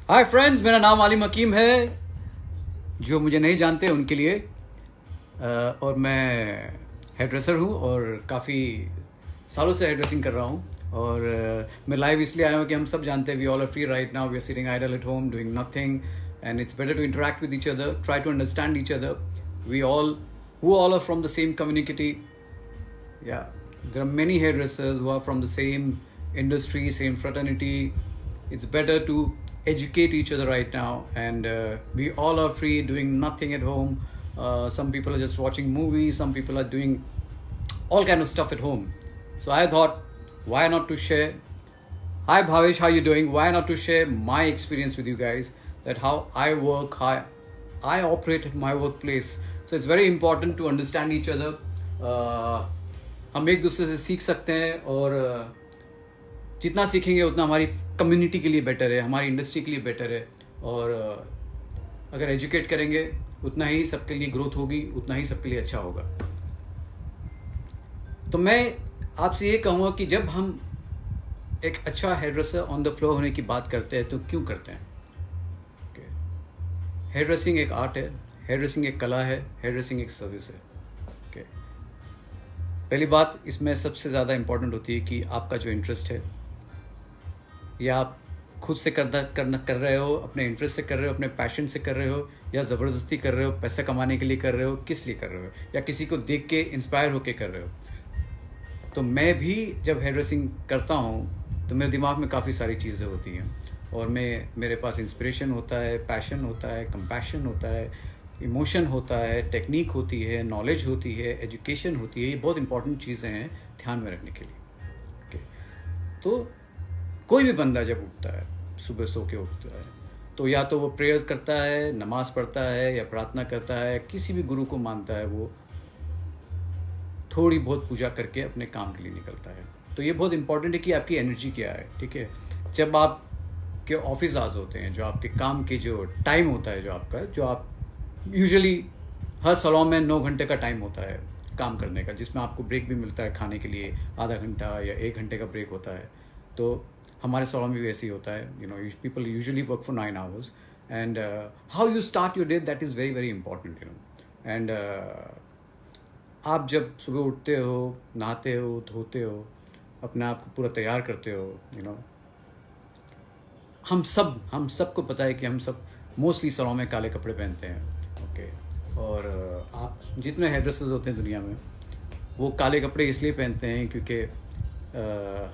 Hi friends, मेरा नाम आलिम हकीम है। जो मुझे नहीं जानते उनके लिए और मैं हेयर ड्रेसर हूँ और काफ़ी सालों से हेयर ड्रेसिंग कर रहा हूँ। और मैं लाइव इसलिए आया हूँ कि हम सब जानते हैं we all are free right now, we are sitting idle at home doing nothing and it's better to interact with each other, try to understand each other. We all are from the same community. Yeah, there are many hairdressers who are from the same industry, same fraternity. It's better to educate each other right now, and we all are free doing nothing at home. Some people are just watching movies, some people are doing all kind of stuff at home. So I thought, why not to share? Hi Bhavesh, how you doing? Why not to share my experience with you guys, that how I work, how I operate at my workplace. So it's very important to understand each other. हम एक दूसरे से सीख सकते हैं और जितना सीखेंगे उतना हमारी कम्युनिटी के लिए बेटर है, हमारी इंडस्ट्री के लिए बेटर है। और अगर एजुकेट करेंगे उतना ही सबके लिए ग्रोथ होगी, उतना ही सबके लिए अच्छा होगा। तो मैं आपसे ये कहूँगा कि जब हम एक अच्छा hair dresser on the floor होने की बात करते हैं तो क्यों करते हैं? हेयर ड्रेसिंग एक आर्ट है, हेयर ड्रेसिंग एक कला है, हेयर ड्रेसिंग एक सर्विस है। पहली बात इसमें सबसे ज़्यादा इम्पोर्टेंट होती है कि आपका जो इंटरेस्ट है, या आप खुद से कर रहे हो, अपने इंटरेस्ट से कर रहे हो, अपने पैशन से कर रहे हो, या ज़बरदस्ती कर रहे हो, पैसा कमाने के लिए कर रहे हो, किस लिए कर रहे हो, या किसी को देख के इंस्पायर होके कर रहे हो। तो मैं भी जब हेयर ड्रेसिंग करता हूँ तो मेरे दिमाग में काफ़ी सारी चीज़ें होती हैं और मेरे पास इंस्पिरेशन होता है, पैशन होता है, कंपैशन होता है, इमोशन होता है, टेक्निक होती है, नॉलेज होती है, एजुकेशन होती है। ये बहुत इंपॉर्टेंट चीज़ें हैं ध्यान में रखने के लिए। ओके, तो कोई भी बंदा जब उठता है, सुबह सो के उठता है, तो या तो वो प्रेयर्स करता है, नमाज पढ़ता है या प्रार्थना करता है, किसी भी गुरु को मानता है, वो थोड़ी बहुत पूजा करके अपने काम के लिए निकलता है। तो ये बहुत इंपॉर्टेंट है कि आपकी एनर्जी क्या है। ठीक है, जब आप के ऑफिस आवर्स होते हैं, जो आपके काम के जो टाइम होता है, जो आपका, जो आप यूजुअली हर सैलून में 9 घंटे का टाइम होता है काम करने का, जिसमें आपको ब्रेक भी मिलता है खाने के लिए, आधा घंटा या 1 घंटे का ब्रेक होता है। तो हमारे सैलून में भी ऐसे ही होता है। People usually work for 9 hours and how you start your day, that is very very important. And आप जब सुबह उठते हो, नहाते हो, धोते हो, अपने आप को पूरा तैयार करते हो, हम सबको पता है कि हम सब मोस्टली सैलून में काले कपड़े पहनते हैं। ओके, और आप जितने हेयर ड्रेसर्स होते हैं दुनिया में, वो काले कपड़े इसलिए पहनते हैं क्योंकि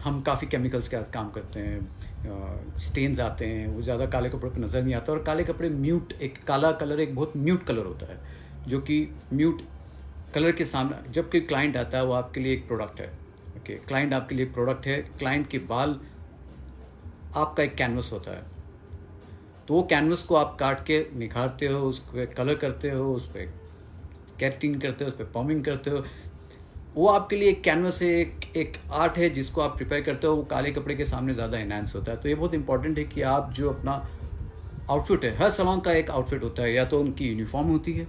हम काफ़ी केमिकल्स के साथ काम करते हैं, स्टेन्स आते हैं, वो ज़्यादा काले कपड़े पर नज़र नहीं आता। और काले कपड़े म्यूट, एक काला कलर एक बहुत म्यूट कलर होता है, जो कि म्यूट कलर के सामने जब कोई क्लाइंट आता है, वो आपके लिए एक प्रोडक्ट है। ओके, क्लाइंट आपके लिए एक प्रोडक्ट है। क्लाइंट के बाल आपका एक कैनवस होता है, तो वो कैनवस को आप काट के निखारते हो, उस पर कलर करते हो, उस पर कैरेटिन करते हो, उस पर पॉमिंग करते हो। वो आपके लिए एक कैनवस है, एक आर्ट है जिसको आप प्रिपेयर करते हो। वो काले कपड़े के सामने ज़्यादा एनहांस होता है। तो ये बहुत इंपॉर्टेंट है कि आप जो अपना आउटफिट है, हर सैलून का एक आउटफिट होता है, या तो उनकी यूनिफॉर्म होती है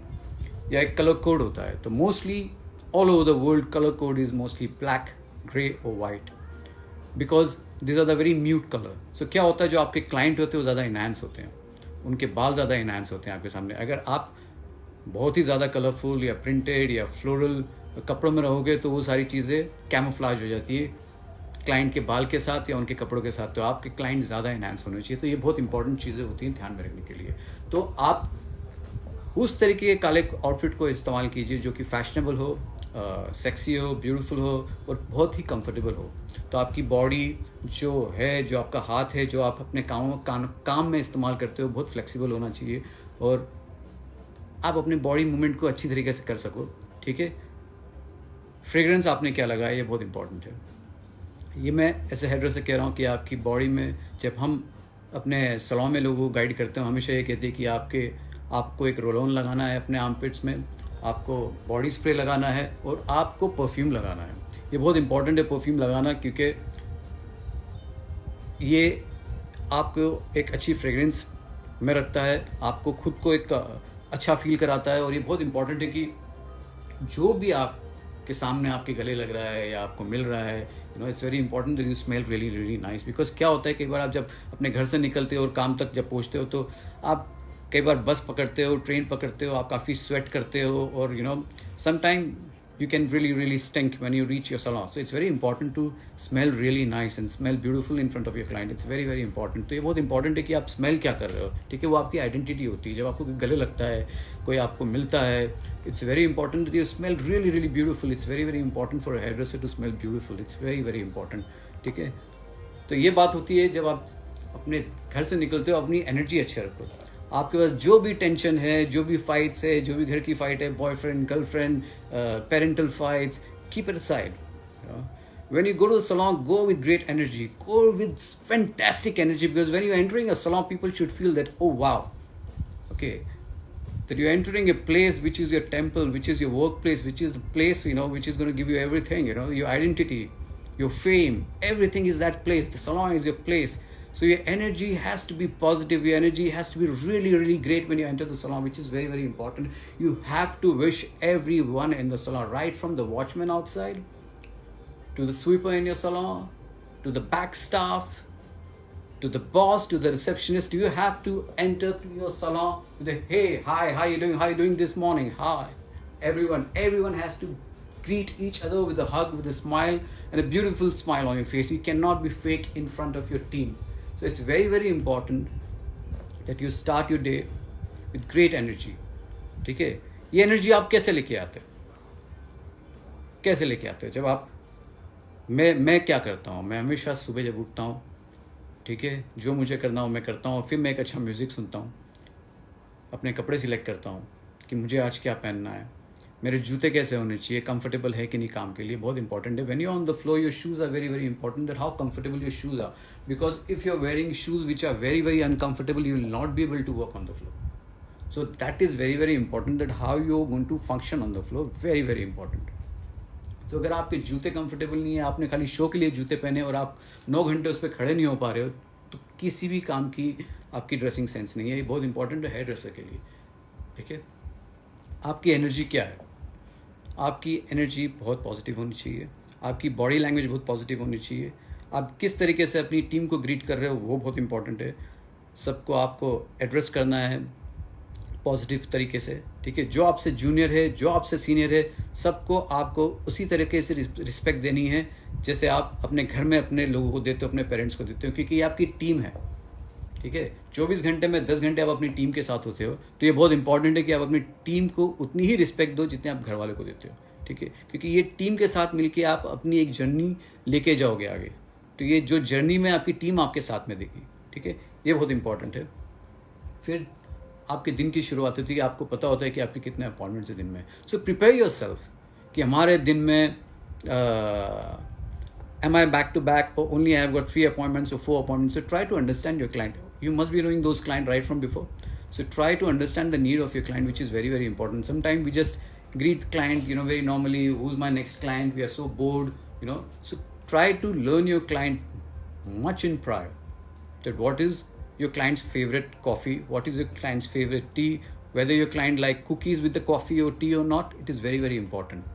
या एक कलर कोड होता है। तो mostly all over the world colour code is mostly black, grey और white, because this are the very mute colour. So क्या होता है, जो आपके क्लाइंट होते हैं वो ज़्यादा इनहांस होते हैं, उनके बाल ज़्यादा इनहांस होते हैं आपके सामने। अगर आप बहुत ही ज़्यादा कलरफुल या प्रिंटेड या फ्लोरल कपड़ों में रहोगे तो वो सारी चीज़ें कैमोफ्लेज हो जाती है क्लाइंट के बाल के साथ या उनके कपड़ों के साथ। तो आपके क्लाइंट ज़्यादा इनहांस होने चाहिए। तो ये बहुत इंपॉर्टेंट चीज़ें होती हैं ध्यान में रखने के लिए। तो आप उस तरीके के काले आउटफिट को इस्तेमाल कीजिए जो कि फैशनेबल हो, सेक्सी हो, ब्यूटीफुल हो और बहुत ही कंफर्टेबल हो। तो आपकी बॉडी जो है, जो आपका हाथ है, जो आप अपने काम में इस्तेमाल करते हो, बहुत फ्लेक्सिबल होना चाहिए और आप अपने बॉडी मूवमेंट को अच्छी तरीके से कर सको। ठीक है, फ्रेगरेंस आपने क्या लगाया, ये बहुत इंपॉर्टेंट है। ये मैं ऐसे हेयर ड्रेसर कह रहा हूँ कि आपकी बॉडी में, जब हम अपने सैलून में लोगों को गाइड करते हैं, हमेशा ये कहते हैं कि आपको एक रोल ऑन लगाना है अपने आर्मपिट्स में, आपको बॉडी स्प्रे लगाना है और आपको परफ्यूम लगाना है। ये बहुत इंपॉर्टेंट है परफ्यूम लगाना, क्योंकि ये आपको एक अच्छी फ्रेगरेंस में रखता है, आपको खुद को एक अच्छा फील कराता है। और ये बहुत इंपॉर्टेंट है कि जो भी आपके सामने आपके गले लग रहा है या आपको मिल रहा है you know it's very important that you smell really really nice, because क्या होता है कई बार आप जब अपने घर से निकलते हो और काम तक जब पहुँचते हो तो आप कई बार बस पकड़ते हो, ट्रेन पकड़ते हो, आप काफ़ी स्वेट करते हो, और you know sometime you can really stink when you reach your salon. So it's very important to smell really nice and smell beautiful in front of your client. It's very important. तो ये बहुत important है कि आप smell क्या कर रहे हो, ठीक है, वो आपकी आइडेंटिटी होती है. जब आपको गले लगता है, कोई आपको मिलता है, it's very important that you smell really beautiful. It's very important for a hairdresser to smell beautiful. It's very important. ठीक है, तो ये बात होती है जब आप अपने घर से निकलते हो, अपनी एनर्जी अच्छी रखो. आपके पास जो भी टेंशन है, जो भी फाइट्स है, जो भी घर की फाइट है, boyfriend, girlfriend, parental fights, keep it aside. When you go to the salon, go with great energy, go with fantastic energy, because when you're entering a salon, people should feel that, oh wow, okay, that you're entering a place which is your temple, which is your workplace, which is the place, you know, which is going to give you everything, you know, your identity, your fame, everything is that place. The salon is your place. So your energy has to be positive. Your energy has to be really great when you enter the salon, which is very important. You have to wish everyone in the salon, right from the watchman outside, to the sweeper in your salon, to the back staff, to the boss, to the receptionist. You have to enter to your salon with a, hey, hi, how you doing this morning? Hi. Everyone has to greet each other with a hug, with a smile, and a beautiful smile on your face. You cannot be fake in front of your team. So it's very important that you start your day with great energy. ठीक है, ये energy आप कैसे लेके आते हो? कैसे लेके आते हो? जब आप मैं क्या करता हूँ, मैं हमेशा सुबह जब उठता हूँ, ठीक है, जो मुझे करना हो मैं करता हूँ, फिर मैं एक अच्छा म्यूज़िक सुनता हूँ, अपने कपड़े सिलेक्ट करता हूँ कि मुझे आज क्या पहनना है, मेरे जूते कैसे होने चाहिए, कंफर्टेबल है कि नहीं काम के लिए, बहुत इंपॉर्टेंट है. When you on the floor, your shoes are very important, that how comfortable your shoes are, because if you are wearing shoes which are very uncomfortable, you will not be able to work on the floor. So that is very important, that how you are going to function on the floor, very important. तो अगर आपके जूते comfortable नहीं है, आपने खाली show के लिए जूते पहने और आप 9 घंटे उस पर खड़े नहीं हो पा रहे हो, तो किसी भी काम की आपकी ड्रेसिंग सेंस नहीं है. ये बहुत इंपॉर्टेंट है हेयर ड्रेसर के लिए. ठीक है, आपकी एनर्जी क्या है? आपकी एनर्जी बहुत पॉजिटिव होनी चाहिए, आपकी बॉडी लैंग्वेज बहुत पॉजिटिव होनी चाहिए, आप किस तरीके से अपनी टीम को ग्रीट कर रहे हो वो बहुत इंपॉर्टेंट है. सबको आपको एड्रेस करना है पॉजिटिव तरीके से. ठीक है, जो आपसे जूनियर है, जो आपसे सीनियर है, सबको आपको उसी तरीके से रिस्पेक्ट देनी है जैसे आप अपने घर में अपने लोगों को देते हो, अपने पेरेंट्स को देते हो, क्योंकि ये आपकी टीम है. ठीक है, 24 घंटे में 10 घंटे आप अपनी टीम के साथ होते हो, तो ये बहुत इंपॉर्टेंट है कि आप अपनी टीम को उतनी ही रिस्पेक्ट दो जितने आप घर वाले को देते हो. ठीक है, क्योंकि ये टीम के साथ मिलके आप अपनी एक जर्नी लेके जाओगे आगे. तो ये जो जर्नी में आपकी टीम आपके साथ में देगी. ठीक है, ये बहुत इंपॉर्टेंट है. फिर आपके दिन की शुरुआत होती है कि आपको पता होता है कि आपके कितने अपॉइंटमेंट्स है दिन में. सो प्रिपेयर योर सेल्फ कि हमारे दिन में am I back to back, or only I have got 3 appointments or 4 appointments. So try to understand your client. You must be knowing those clients right from before. So try to understand the need of your client, which is very important. Sometimes we just greet client, very normally, who's my next client? We are so bored, So try to learn your client much in prior. That what is your client's favorite coffee? What is your client's favorite tea? Whether your client like cookies with the coffee or tea or not, it is very important.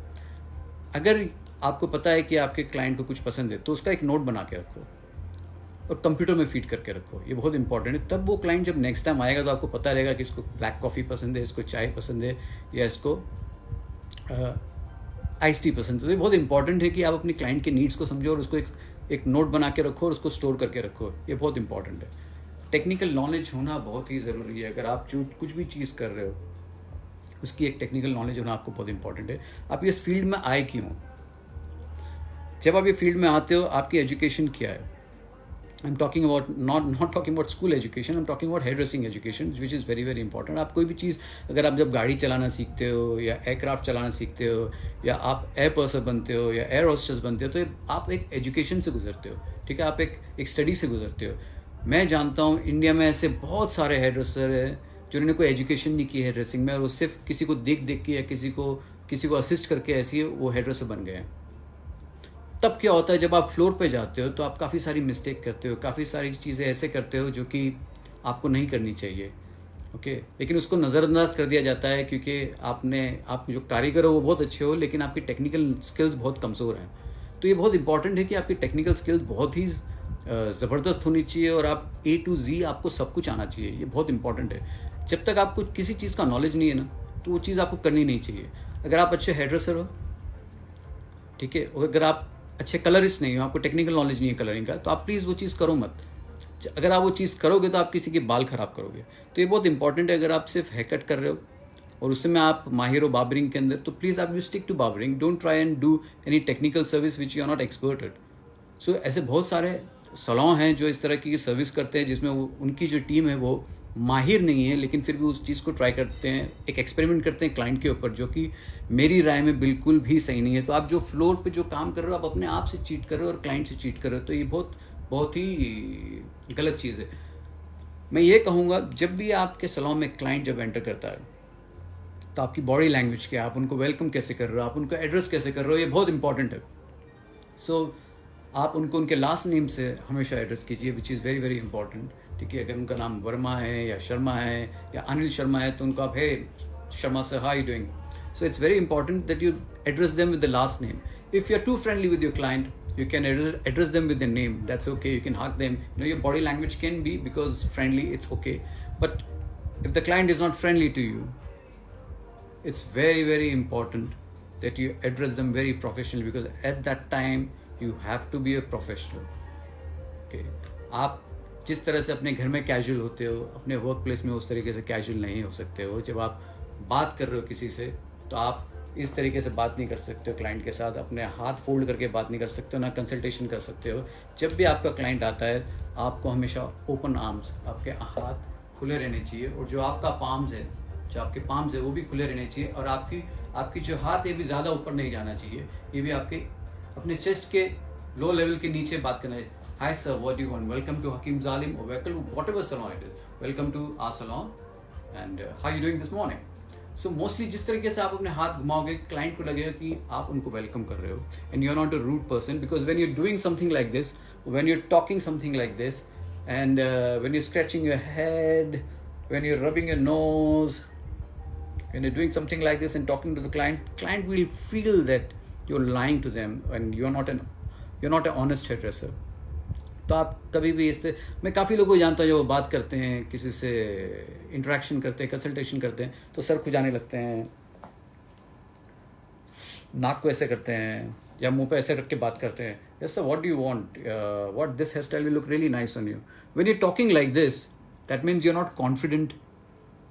अगर आपको पता है कि आपके client को कुछ पसंद है, तो उसका एक नोट बना के रखो और कंप्यूटर में फीड करके रखो. ये बहुत इंपॉर्टेंट है. तब वो क्लाइंट जब नेक्स्ट टाइम आएगा तो आपको पता रहेगा कि इसको ब्लैक कॉफ़ी पसंद है, इसको चाय पसंद है, या इसको आइस टी पसंद है. तो ये बहुत इंपॉर्टेंट है कि आप अपने क्लाइंट के नीड्स को समझो और उसको एक नोट बना के रखो और उसको स्टोर करके रखो. ये बहुत इंपॉर्टेंट है. टेक्निकल नॉलेज होना बहुत ही ज़रूरी है. अगर आप जो कुछ भी चीज़ कर रहे हो, उसकी एक टेक्निकल नॉलेज होना आपको बहुत इंपॉर्टेंट है. आप इस फील्ड में आए क्यों? जब आप ये फील्ड में आते हो, आपकी एजुकेशन क्या है? I am talking about not talking about school education, I am talking about hair dressing education, which is very important. आप कोई भी चीज़, अगर आप जब गाड़ी चलाना सीखते हो, या एयरक्राफ्ट चलाना सीखते हो, या आप एयर पर्सन बनते हो, या एयर होस्टेस बनते हो, तो आप एक एजुकेशन से गुजरते हो. ठीक है, आप एक स्टडी से गुजरते हो. मैं जानता हूँ इंडिया में ऐसे बहुत सारे हेयर ड्रेसर हैं जिन्होंने कोई एजुकेशन नहीं की है ड्रेसिंग में, और वो सिर्फ किसी को देख के या किसी को असिस्ट करके ऐसी वो हेयर ड्रेसर बन गए हैं. तब क्या होता है, जब आप फ्लोर पे जाते हो तो आप काफ़ी सारी मिस्टेक करते हो, काफ़ी सारी चीज़ें ऐसे करते हो जो कि आपको नहीं करनी चाहिए. ओके, लेकिन उसको नज़रअंदाज कर दिया जाता है क्योंकि आप जो कारीगर हो वो बहुत अच्छे हो, लेकिन आपकी टेक्निकल स्किल्स बहुत कमज़ोर हैं. तो ये बहुत इंपॉर्टेंट है कि आपकी टेक्निकल स्किल्स बहुत ही ज़बरदस्त होनी चाहिए और आप A to Z आपको सब कुछ आना चाहिए। ये बहुत इंपॉर्टेंट है। जब तक आपको किसी चीज़ का नॉलेज नहीं है ना, तो वो चीज़ आपको करनी नहीं चाहिए। अगर आप अच्छे हेयर ड्रेसर हो, ठीक है, और अगर आप अच्छे कलरिस्ट नहीं हो, आपको टेक्निकल नॉलेज नहीं है कलरिंग का, तो आप प्लीज़ वो चीज़ करो मत। अगर आप वो चीज़ करोगे तो आप किसी के बाल ख़राब करोगे। तो ये बहुत इंपॉर्टेंट है। अगर आप सिर्फ हेयर कट कर रहे हो और उसमें आप माहिर हो बार्बरिंग के अंदर, तो प्लीज़ आप you stick to barbering, don't try and do any technical service which you are not expert at. So ऐसे बहुत सारे सलॉन हैं जो इस तरह की सर्विस करते हैं जिसमें उनकी जो टीम है वो माहिर नहीं है, लेकिन फिर भी उस चीज़ को ट्राई करते हैं, एक एक्सपेरिमेंट करते हैं क्लाइंट के ऊपर, जो कि मेरी राय में बिल्कुल भी सही नहीं है। तो आप जो फ्लोर पे जो काम कर रहे हो, आप अपने आप से चीट कर रहे हो और क्लाइंट से चीट कर रहे हो, तो ये बहुत बहुत ही गलत चीज़ है। मैं ये कहूँगा, जब भी आपके सलॉन में क्लाइंट जब एंटर करता है, तो आपकी बॉडी लैंग्वेज क्या, आप उनको वेलकम कैसे कर रहे हो, आप उनको एड्रेस कैसे कर रहे हो, ये बहुत इंपॉर्टेंट है। सो आप उनको उनके लास्ट नेम से हमेशा एड्रेस कीजिए, विच इज़ वेरी वेरी इंपॉर्टेंट। ठीक है, अगर उनका नाम वर्मा है या शर्मा है या अनिल शर्मा है, तो उनको आप hey Sharma sir, how you doing. So it's very important that you address them with the last name. If you are too friendly with your client, you can address them with their name, that's okay, you can hug them, you know, your body language can be because friendly, it's okay. But if the client is not friendly to you, it's very very important that you address them very professionally, because at that time you have to be a professional. Okay, आप जिस तरह से अपने घर में casual होते हो, अपने वर्क प्लेस में उस तरीके से कैजुअल नहीं हो सकते हो। जब आप बात कर रहे हो किसी से, तो आप इस तरीके से बात नहीं कर सकते हो क्लाइंट के साथ, अपने हाथ फोल्ड करके बात नहीं कर सकते हो, ना कंसल्टेशन कर सकते हो। जब भी आपका क्लाइंट आता है, आपको हमेशा ओपन आर्म्स, आपके हाथ खुले रहने चाहिए, और जो आपका पाम्स है, जो आपके पाम्स है वो भी खुले रहने चाहिए, और आपकी जो हाथ है भी ज़्यादा ऊपर नहीं जाना चाहिए। ये भी आपके अपने चेस्ट के लो लेवल के नीचे बात करना है। Hi sir, what do you want, welcome to Hakim Jalim, और welcome to whatever salon it is, welcome to our salon and how you doing this morning. So mostly जिस तरीके से आप अपने हाथ घुमाओगे, क्लाइंट को लगेगा कि आप उनको वेलकम कर रहे हो, and you are not a rude person, because when you are doing something like this, when you are talking something like this, and when you are scratching your head, when you are rubbing your nose, when you're doing something like this and talking to the client will feel that you're lying to them and you're not an honest hairdresser. तो आप कभी भी इससे, मैं काफ़ी लोगों को जानता हूँ जो बात करते हैं, किसी से इंटरेक्शन करते हैं, कंसल्टेशन करते हैं, तो सर खुजाने लगते हैं, नाक को ऐसे करते हैं, या मुंह पे ऐसे रख के बात करते हैं, yes sir what do you want, what this hair style will look really nice on you. When you talking like this, that means you are not confident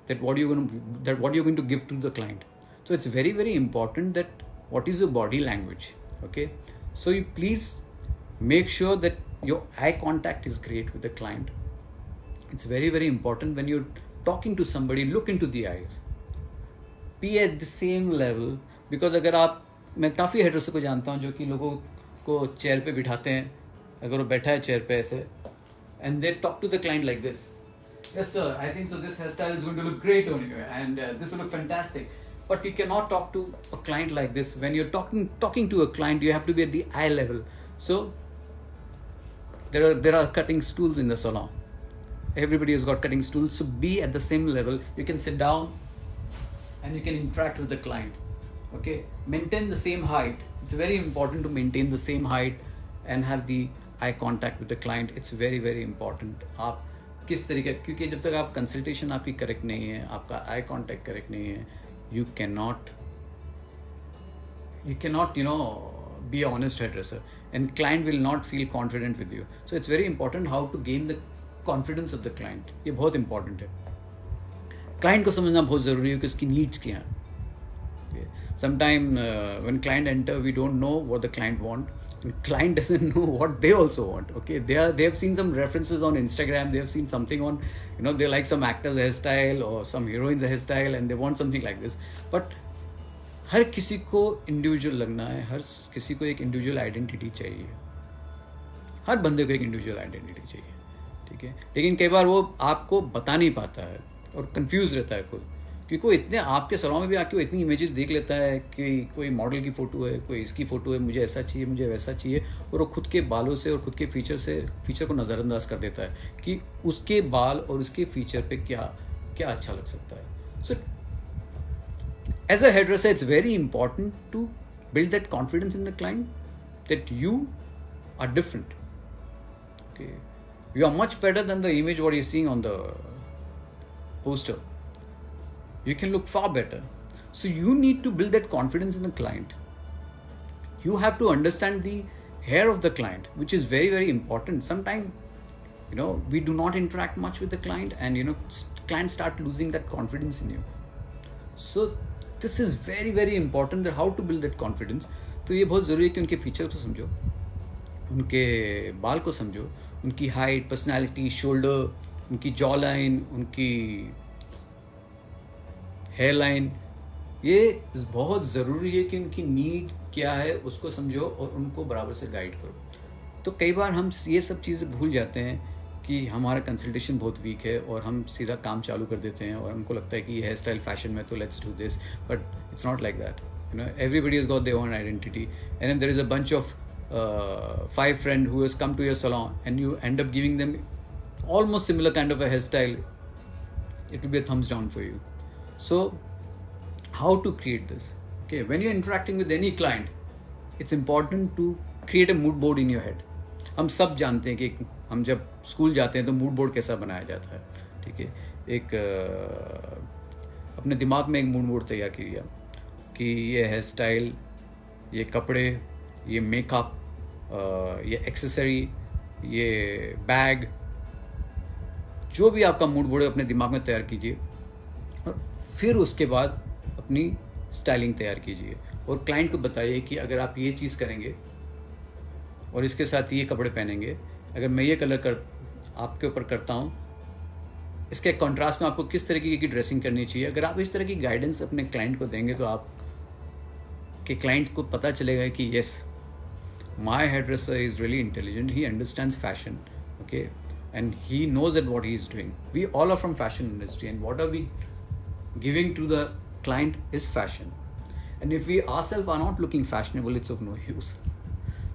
that what you're going to give to the client. So it's very very important that what is your body language. Okay, so you please make sure that your eye contact is great with the client. It's very very important when you're talking to somebody, look into the eyes, be at the same level, because अगर आप, मैं काफ़ी headers को जानता हूँ जो कि लोगों को चेयर पे बिठाते हैं, अगर वो बैठा है चेयर पे ऐसे, and they talk to the client like this. Yes sir, I think so this hairstyle is going to look great on you, and this will look fantastic. But you cannot talk to a client like this. When you're talking to a client, you have to be at the eye level. So there are cutting stools in the salon. Everybody has got cutting stools, so be at the same level. You can sit down and you can interact with the client. Okay, maintain the same height. It's very important to maintain the same height and have the eye contact with the client. It's very very important. आप किस तरीके, क्योंकि जब तक आप consultation आपकी correct नहीं है, आपका आई कांटेक्ट करेक्ट नहीं है, you can not you know be a honest hairdresser, and client will not feel confident with you. So it's very important how to gain the confidence of the client. ये बहुत important है. Client को समझना बहुत ज़रूरी है कि उसकी नीड्स क्या हैं. Sometime when client enter, we don't know what the client want. Client doesn't know what they also want. Okay, they have seen some references on Instagram. They have seen something on, they like some actor's hairstyle or some heroine's hairstyle, and they want something like this. But हर किसी को individual लगना है. हर किसी को एक individual identity चाहिए. हर बंदे को एक इंडिविजुअल आइडेंटिटी चाहिए. ठीक है, लेकिन कई बार वो आपको बता नहीं पाता है और कंफ्यूज रहता है खुद, क्योंकि वो इतने आपके सलॉन में भी आके वो इतनी इमेजेस देख लेता है कि कोई मॉडल की फ़ोटो है, कोई इसकी फ़ोटो है, मुझे ऐसा चाहिए, मुझे वैसा चाहिए, और वो खुद के बालों से और खुद के फीचर को नज़रअंदाज कर देता है कि उसके बाल और उसके फीचर पे क्या क्या अच्छा लग सकता है. So as a hair dresser it's very important to build that confidence in the client. that you are different. Okay, you are much better than the image what you're seeing on the poster. You can look far better. So you need to build that confidence in the client. You have to understand the hair of the client, which is very, very important. Sometimes, we do not interact much with the client, and clients start losing that confidence in you. So this is very, very important that how to build that confidence. तो ये बहुत ज़रूरी है कि उनके feature को समझो, उनके बाल को समझो, उनकी हाइट, पर्सनालिटी, शोल्डर, उनकी जॉ लाइन, उनकी हेयर लाइन, ये बहुत ज़रूरी है कि उनकी नीड क्या है उसको समझो और उनको बराबर से गाइड करो. तो कई बार हम ये सब चीज़ें भूल जाते हैं कि हमारा कंसल्टेशन बहुत वीक है और हम सीधा काम चालू कर देते हैं और हमको लगता है कि हेयर स्टाइल फैशन में तो let's do this, but it's not like that. Everybody has got their own identity, and if there is a bunch of 5 friends who has come to your salon and you end up giving them almost similar kind of a hairstyle, it will be a thumbs down for you. So how to create this? Okay, when you're interacting with any client, it's important to create a mood board in your head. हम सब जानते हैं कि हम जब school जाते हैं तो मूड बोर्ड कैसा बनाया जाता है. ठीक है, एक अपने दिमाग में एक मूड बोर्ड तैयार किया कि ये हेयर स्टाइल, ये कपड़े, ये मेकअप, ये एक्सेसरी, ये बैग, जो भी आपका मूड बोर्ड है अपने दिमाग में तैयार कीजिए और फिर उसके बाद अपनी स्टाइलिंग तैयार कीजिए और क्लाइंट को बताइए कि अगर आप ये चीज़ करेंगे और इसके साथ ये कपड़े पहनेंगे, अगर मैं ये कलर आपके ऊपर करता हूँ, इसके कंट्रास्ट में आपको किस तरीके की ड्रेसिंग करनी चाहिए. अगर आप इस तरह की गाइडेंस अपने क्लाइंट को देंगे तो आप के क्लाइंट्स को पता चलेगा कि yes, my hair dresser is really intelligent, he understands fashion, okay, and he knows that what he is doing. We all are from fashion industry, and what are we giving to the client is fashion. And if we ourselves are not looking fashionable, it's of no use.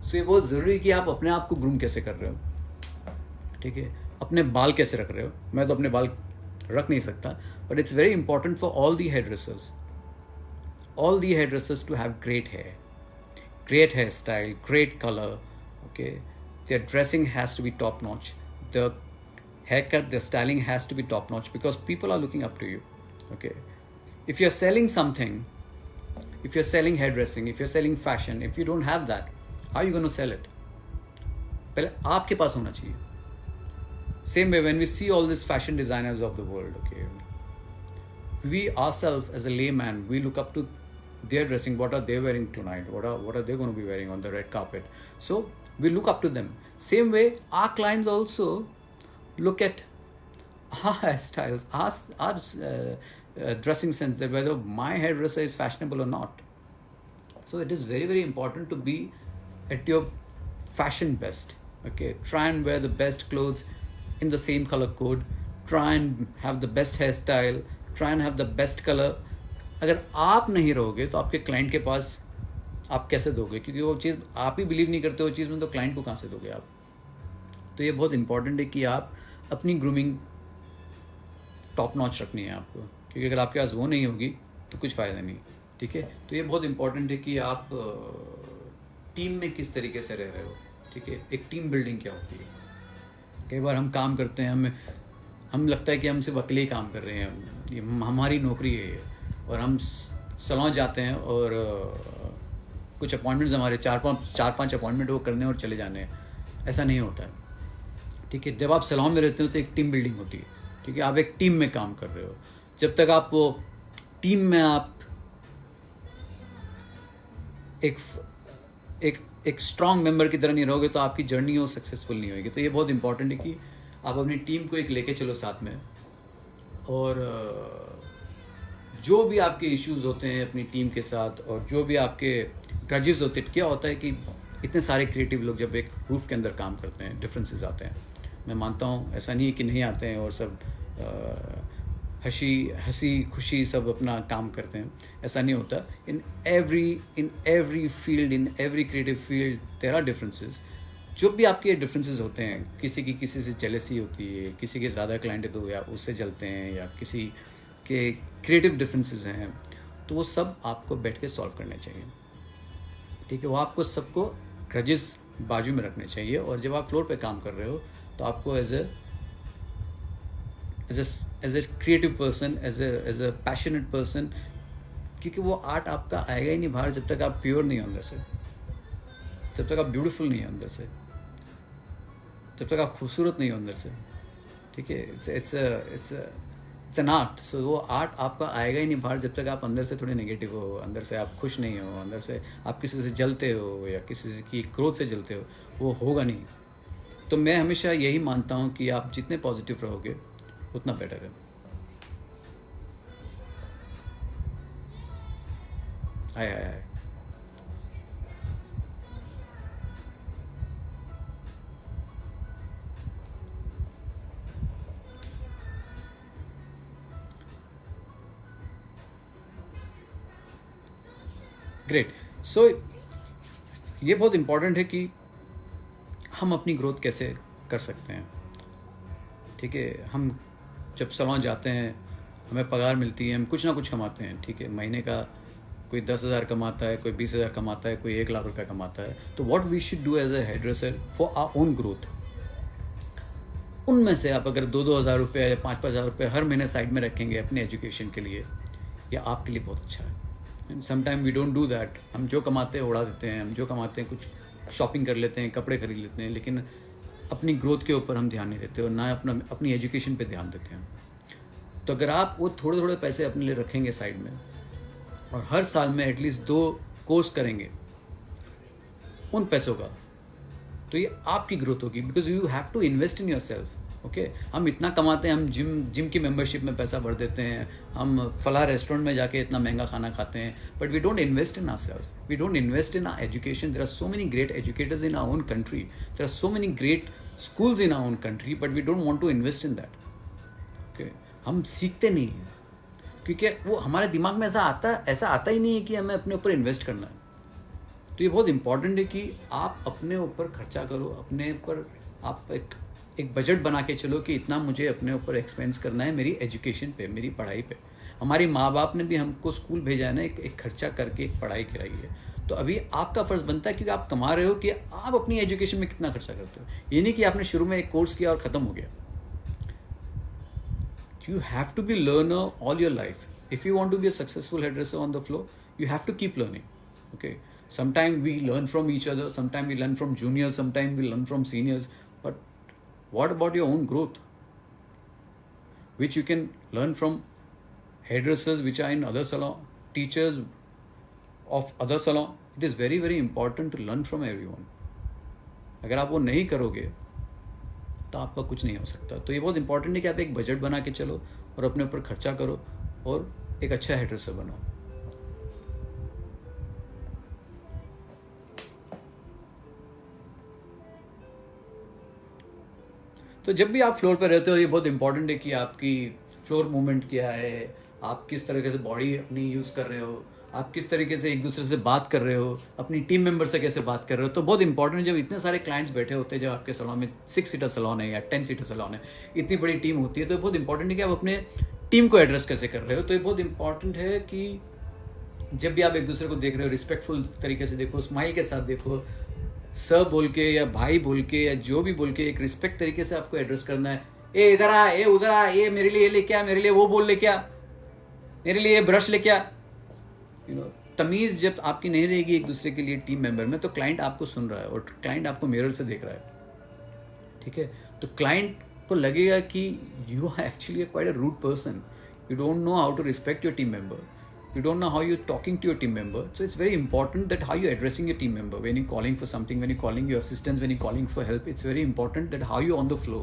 So ये बहुत ज़रूरी है कि आप अपने आप को groom कैसे कर रहे हो. ठीक है, अपने बाल कैसे रख रहे हो. मैं तो अपने बाल रख नहीं सकता, but it's very important for all the hairdressers to have great hair, great hairstyle, great color. Okay, their dressing has to be top notch. The haircut, the styling has to be top notch because people are looking up to you. Okay, if you're selling something, if you're selling hairdressing, if you're selling fashion, if you don't have that, how are you going to sell it? पहले आपके पास होना चाहिए. Same way when we see all these fashion designers of the world, okay, we ourselves as a layman, we look up to their dressing. What are they wearing tonight? What are they going to be wearing on the red carpet? So we look up to them. Same way, our clients also look at our hairstyles, our dressing sense, that whether my hairdresser is fashionable or not. So it is very, very important to be at your fashion best. Okay, try and wear the best clothes in the same color code. Try and have the best hairstyle. Try and have the best color. अगर आप नहीं रहोगे तो आपके client के पास आप कैसे दोगे, क्योंकि वो चीज़ आप ही बिलीव नहीं करते वो चीज़ में, तो क्लाइंट को कहाँ से दोगे आप. तो ये बहुत इंपॉर्टेंट है कि आप अपनी ग्रूमिंग टॉप नॉच रखनी है आपको, क्योंकि अगर आपके पास वो नहीं होगी तो कुछ फ़ायदा नहीं. ठीक है, तो ये बहुत इंपॉर्टेंट है कि आप टीम में किस तरीके से रह रहे हो. ठीक है, एक टीम बिल्डिंग क्या होती है. कई बार हम काम करते हैं, हम लगता है कि हम सिर्फ अकेले ही काम कर रहे हैं, ये हमारी नौकरी है ये, और हम सैलून जाते हैं और कुछ अपॉइंटमेंट्स हमारे 4-5 अपॉइंटमेंट वो करने और चले जाने हैं. ऐसा नहीं होता है. ठीक है, जब आप सैलून में रहते हो तो एक टीम बिल्डिंग होती है. ठीक है, आप एक टीम में काम कर रहे हो. जब तक आप वो टीम में आप एक स्ट्रॉन्ग मेंबर की तरह नहीं रहोगे तो आपकी जर्नी वो सक्सेसफुल नहीं होगी. तो ये बहुत इंपॉर्टेंट है कि आप अपनी टीम को एक लेके चलो साथ में, और जो भी आपके इश्यूज होते हैं अपनी टीम के साथ और जो भी आपके ग्रजेस होते हैं. क्या होता है कि इतने सारे क्रिएटिव लोग जब एक रूफ के अंदर काम करते हैं, डिफरेंसेस आते हैं. मैं मानता हूँ ऐसा नहीं है कि नहीं आते हैं और सब हंसी खुशी सब अपना काम करते हैं, ऐसा नहीं होता. In every field, in every creative field there are differences. जो भी आपके डिफरेंसेस होते हैं, किसी से जेलसी होती है, किसी के ज़्यादा क्लाइंट है तो या उससे जलते हैं, या किसी के क्रिएटिव डिफरेंसेस हैं, तो वो सब आपको बैठ के सॉल्व करने चाहिए. ठीक है, वो आपको सबको ग्रजेस बाजू में रखने चाहिए। और जब आप फ्लोर पे काम कर रहे हो तो आपको as a creative person, as a passionate person, क्योंकि वो आर्ट आपका आएगा ही नहीं बाहर जब तक आप प्योर नहीं हो अंदर से, जब तक आप ब्यूटीफुल नहीं हो अंदर से, जब तक आप खूबसूरत नहीं हो अंदर से। ठीक है, इट्स एन आर्ट। सो वो आर्ट आपका आएगा ही नहीं बाहर जब तक आप अंदर से थोड़े नेगेटिव हो, अंदर से आप खुश नहीं हो, अंदर से आप किसी से जलते हो या किसी की क्रोध से जलते हो, वो होगा नहीं। तो मैं हमेशा यही मानता हूँ कि आप जितने पॉजिटिव रहोगे उतना बेटर है। हाय हाय हाय। ग्रेट। सो ये बहुत इम्पॉर्टेंट है कि हम अपनी ग्रोथ कैसे कर सकते हैं। ठीक है, हम जब सैलून जाते हैं, हमें पगार मिलती है, हम कुछ ना कुछ कमाते हैं। ठीक है, महीने का कोई 10,000 कमाता है, कोई 20,000 कमाता है, कोई 1 लाख रुपया कमाता है। तो what we should do as a hair dresser for our own growth, उनमें से आप अगर 2-2 हज़ार रुपये या 5-5 हज़ार रुपये हर महीने साइड में रखेंगे अपने एजुकेशन के लिए, या आपके लिए बहुत अच्छा है। Sometime we don't do that. हम जो कमाते हैं उड़ा देते हैं, हम जो कमाते हैं कुछ शॉपिंग कर लेते हैं, कपड़े खरीद लेते हैं, लेकिन अपनी ग्रोथ के ऊपर हम ध्यान नहीं देते और ना अपनी एजुकेशन पे ध्यान देते हैं। तो अगर आप वो थोड़े थोड़े पैसे अपने लिए रखेंगे साइड में और हर साल में एटलीस्ट 2 कोर्स करेंगे उन पैसों का, तो ये आपकी ग्रोथ होगी। Because you have to invest in your self. Okay, हम इतना कमाते हैं, हम जिम की मेंबरशिप में पैसा भर देते हैं, हम फला रेस्टोरेंट में जाके इतना महंगा खाना खाते हैं, but we don't invest in our self, we don't invest in our education. There are so many great educators in our own country, there are so many great schools in our own country, but we don't want to invest in that. Okay, हम सीखते नहीं हैं क्योंकि वो हमारे दिमाग में ऐसा आता ही नहीं है कि हमें अपने ऊपर इन्वेस्ट करना है। तो ये बहुत इंपॉर्टेंट है कि आप अपने ऊपर खर्चा करो, अपने ऊपर आप एक बजट बना के चलो कि इतना मुझे अपने ऊपर एक्सपेंस करना है मेरी एजुकेशन पे, मेरी पढ़ाई पे। हमारे माँ बाप ने भी हमको स्कूल भेजा है ना, एक खर्चा करके एक पढ़ाई कराई है। तो अभी आपका फर्ज बनता है क्योंकि आप कमा रहे हो कि आप अपनी एजुकेशन में कितना खर्चा करते हो। ये नहीं कि आपने शुरू में एक कोर्स किया और खत्म हो गया। You have to be learner all your life. If you want to be a successful hair dresser on the floor, you have to keep learning. Okay, sometime we learn from each other, sometime we learn from juniors, sometime we learn from seniors, but what about your own growth which you can learn from hairdressers which are in other salon, teachers of other salon. It is very very important to learn from everyone. अगर आप वो नहीं करोगे तो आपका कुछ नहीं हो सकता। तो ये बहुत इंपॉर्टेंट है कि आप एक बजट बना के चलो और अपने ऊपर खर्चा करो और एक अच्छा हेयर ड्रेसर बनो। तो जब भी आप फ्लोर पर रहते हो, ये बहुत इंपॉर्टेंट है कि आपकी फ्लोर मूवमेंट क्या है, आप किस तरीके से बॉडी अपनी यूज़ कर रहे हो, आप किस तरीके से एक दूसरे से बात कर रहे हो, अपनी टीम मेंबर से कैसे बात कर रहे हो। तो बहुत इंपॉर्टेंट है, जब इतने सारे क्लाइंट्स बैठे होते हैं, जब आपके सैलून में 6 सीटर सैलून है या 10 सीटर सैलून है, इतनी बड़ी टीम होती है, तो बहुत इंपॉर्टेंट है कि आप अपने टीम को एड्रेस कैसे कर रहे हो। तो ये बहुत इंपॉर्टेंट है कि जब भी आप एक दूसरे को देख रहे हो, रिस्पेक्टफुल तरीके से देखो, स्माइल के साथ देखो, सर बोल के या भाई बोल के या जो भी बोल के एक रिस्पेक्ट तरीके से आपको एड्रेस करना है। ए इधर आ, ए उधर आ, ये मेरे लिए ये लेके आ, मेरे लिए वो बोल लेके आ, मेरे लिए ये ब्रश लेके आ। तमीज जब आपकी नहीं रहेगी एक दूसरे के लिए टीम मेंबर में, तो क्लाइंट आपको सुन रहा है और क्लाइंट आपको मिरर से देख रहा है। ठीक है, तो क्लाइंट को लगेगा कि you are actually quite a rude person, you don't know how to respect your team member, you don't know how you're talking to your team member. So it's very important that how you're addressing your team member when you're calling for something, when you're calling your assistants, when you're calling for help. It's very important that how you're on the floor.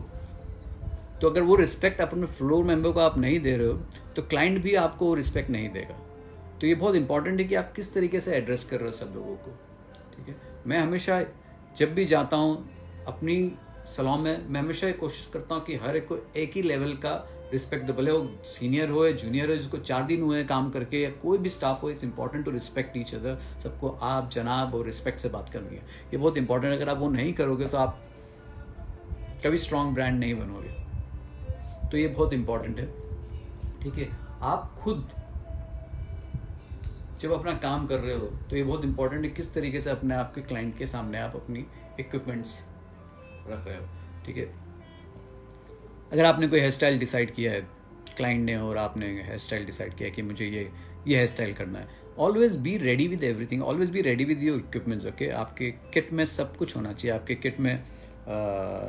तो अगर वो respect आप अपने floor member को आप नहीं दे रहे हो, तो क्लाइंट भी आपको रिस्पेक्ट नहीं देगा। तो ये बहुत इंपॉर्टेंट है कि आप किस तरीके से एड्रेस कर रहे हो सब लोगों को। ठीक है, मैं हमेशा जब भी जाता हूँ अपनी सैलून में, मैं हमेशा कोशिश करता हूँ कि हर एक को एक ही लेवल का रिस्पेक्ट दो, भले वो सीनियर हो या जूनियर हो, जिसको 4 दिन हुए काम करके, या कोई भी स्टाफ हो। It's important to respect each other. सबको आप, जनाब और रिस्पेक्ट से बात करनी है। ये बहुत इंपॉर्टेंट है। अगर आप वो नहीं करोगे तो आप कभी स्ट्रॉन्ग ब्रांड नहीं बनोगे। तो ये बहुत इंपॉर्टेंट है। ठीक है, आप खुद जब अपना काम कर रहे हो तो ये बहुत इंपॉर्टेंट है किस तरीके से अपने आप के क्लाइंट के सामने आप अपनी इक्विपमेंट्स रख रहे हो, ठीक है। अगर आपने कोई हेयर स्टाइल डिसाइड किया है क्लाइंट ने, और आपने हेयर स्टाइल डिसाइड किया है कि मुझे ये हेयर स्टाइल करना है, always be ready with everything, always be ready with your equipments, okay. आपके किट में सब कुछ होना चाहिए। आपके किट में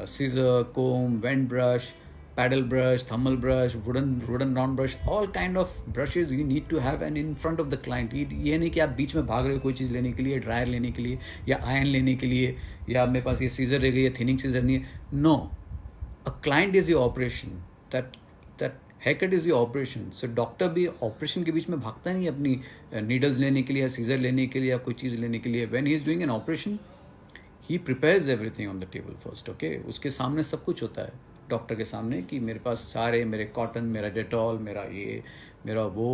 scissor, comb, vent brush, paddle brush, thermal brush, wooden round brush, all kind of brushes you need to have and in front of the client. ये नहीं कि आप बीच में भाग रहे हो कोई चीज़ लेने के लिए, ड्रायर लेने के लिए या आयरन लेने के लिए, या मेरे पास ये सीजर रह गई या थिनिंग सीजर नहीं है। No, a client is your operation, that haircut is your operation. So doctor भी ऑपरेशन के बीच में भागता नहीं अपनी नीडल्स लेने के लिए या सीजर लेने के लिए या कोई चीज़ लेने के लिए। when he is doing an operation he prepares everything on the table first, okay। उसके सामने सब कुछ होता है डॉक्टर के सामने कि मेरे पास सारे, मेरे कॉटन, मेरा डेटॉल, मेरा ये, मेरा वो,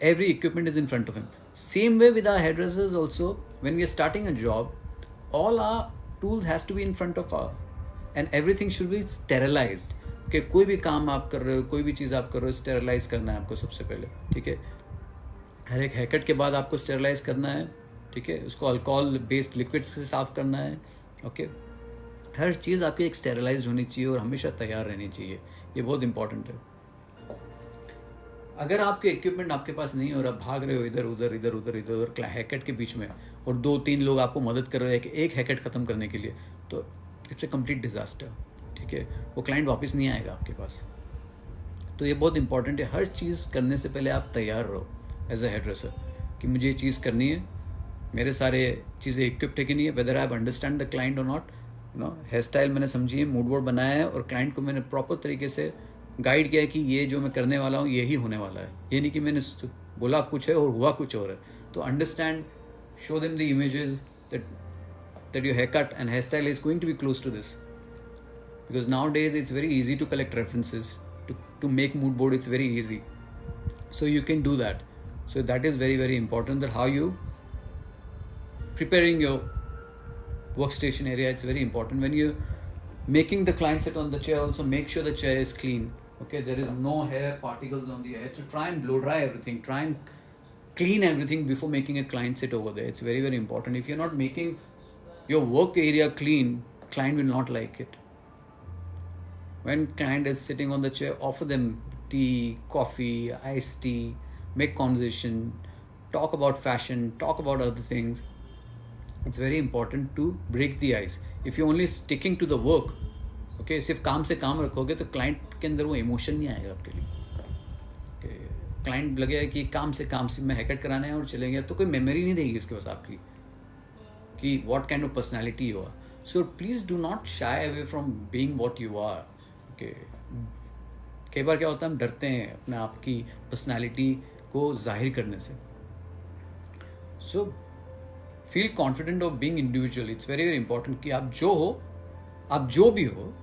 every equipment is in front of him. Same way with our hairdressers also, when we are starting a job, all our tools has to be in front of our, and everything should be sterilized, okay। कोई भी काम आप कर रहे हो, कोई भी चीज़ आप कर रहे हो, स्टेरलाइज करना है आपको सबसे पहले, ठीक है। हर एक हेयरकट के बाद आपको स्टेरलाइज करना है, ठीक है। उसको अल्कोहल बेस्ड लिक्विड से साफ करना है, ओके। हर चीज़ आपकी एक स्टेरलाइज होनी चाहिए और हमेशा तैयार रहनी चाहिए, ये बहुत इंपॉर्टेंट है। अगर आपके इक्विपमेंट आपके पास नहीं हो और आप भाग रहे हो इधर उधर हेयरकट के बीच में, और 2-3 लोग आपको मदद कर रहे हैं कि एक हेयरकट ख़त्म करने के लिए, तो इट्स ए कंप्लीट डिज़ास्टर, ठीक है। वो क्लाइंट वापस नहीं आएगा आपके पास। तो ये बहुत इंपॉर्टेंट है, हर चीज़ करने से पहले आप तैयार रहो एज अ हेयर ड्रेसर कि मुझे ये चीज़ करनी है, मेरे सारे चीज़ें इक्विप्ड है कि नहीं है, whether I understand the client और not, you know. Hair style मैंने समझी है, मूड बोर्ड बनाया है, और क्लाइंट को मैंने प्रॉपर तरीके से गाइड किया है कि ये जो मैं करने वाला हूँ यही होने वाला है। ये नहीं कि मैंने बोला कुछ है और हुआ कुछ और है। तो understand, show them the images that your haircut and hairstyle is going to be close to this, because nowadays it's very easy to collect references, to make mood board, it's very easy, so you can do that. So that is very, very important, that how you preparing your workstation area, it's very important. When you making the client sit on the chair, also make sure the chair is clean, okay, there is no hair particles on the hair, to try and blow dry everything, try and clean everything before making a client sit over there. It's very, very important. If you're not making your work area clean, client will not like it. When client is sitting on the chair, offer them tea, coffee, iced tea, make conversation, talk about fashion, talk about other things. It's very important to break the ice. If you're only sticking to the work, okay, सिर्फ काम से काम रखोगे तो client के अंदर वो emotion नहीं आएगा आपके लिए। क्लाइंट लगेगा कि काम से मैं हेयरकट कराने हैं और चले गए, तो कोई मेमोरी नहीं देगी उसके पास आपकी कि what kind of personality you are. So please do not shy away from being what you are, okay। कई बार क्या होता है, हम डरते हैं अपने आप की पर्सनैलिटी को जाहिर करने से। So feel confident of being individual. It's very, very important कि आप जो हो, आप जो भी हो,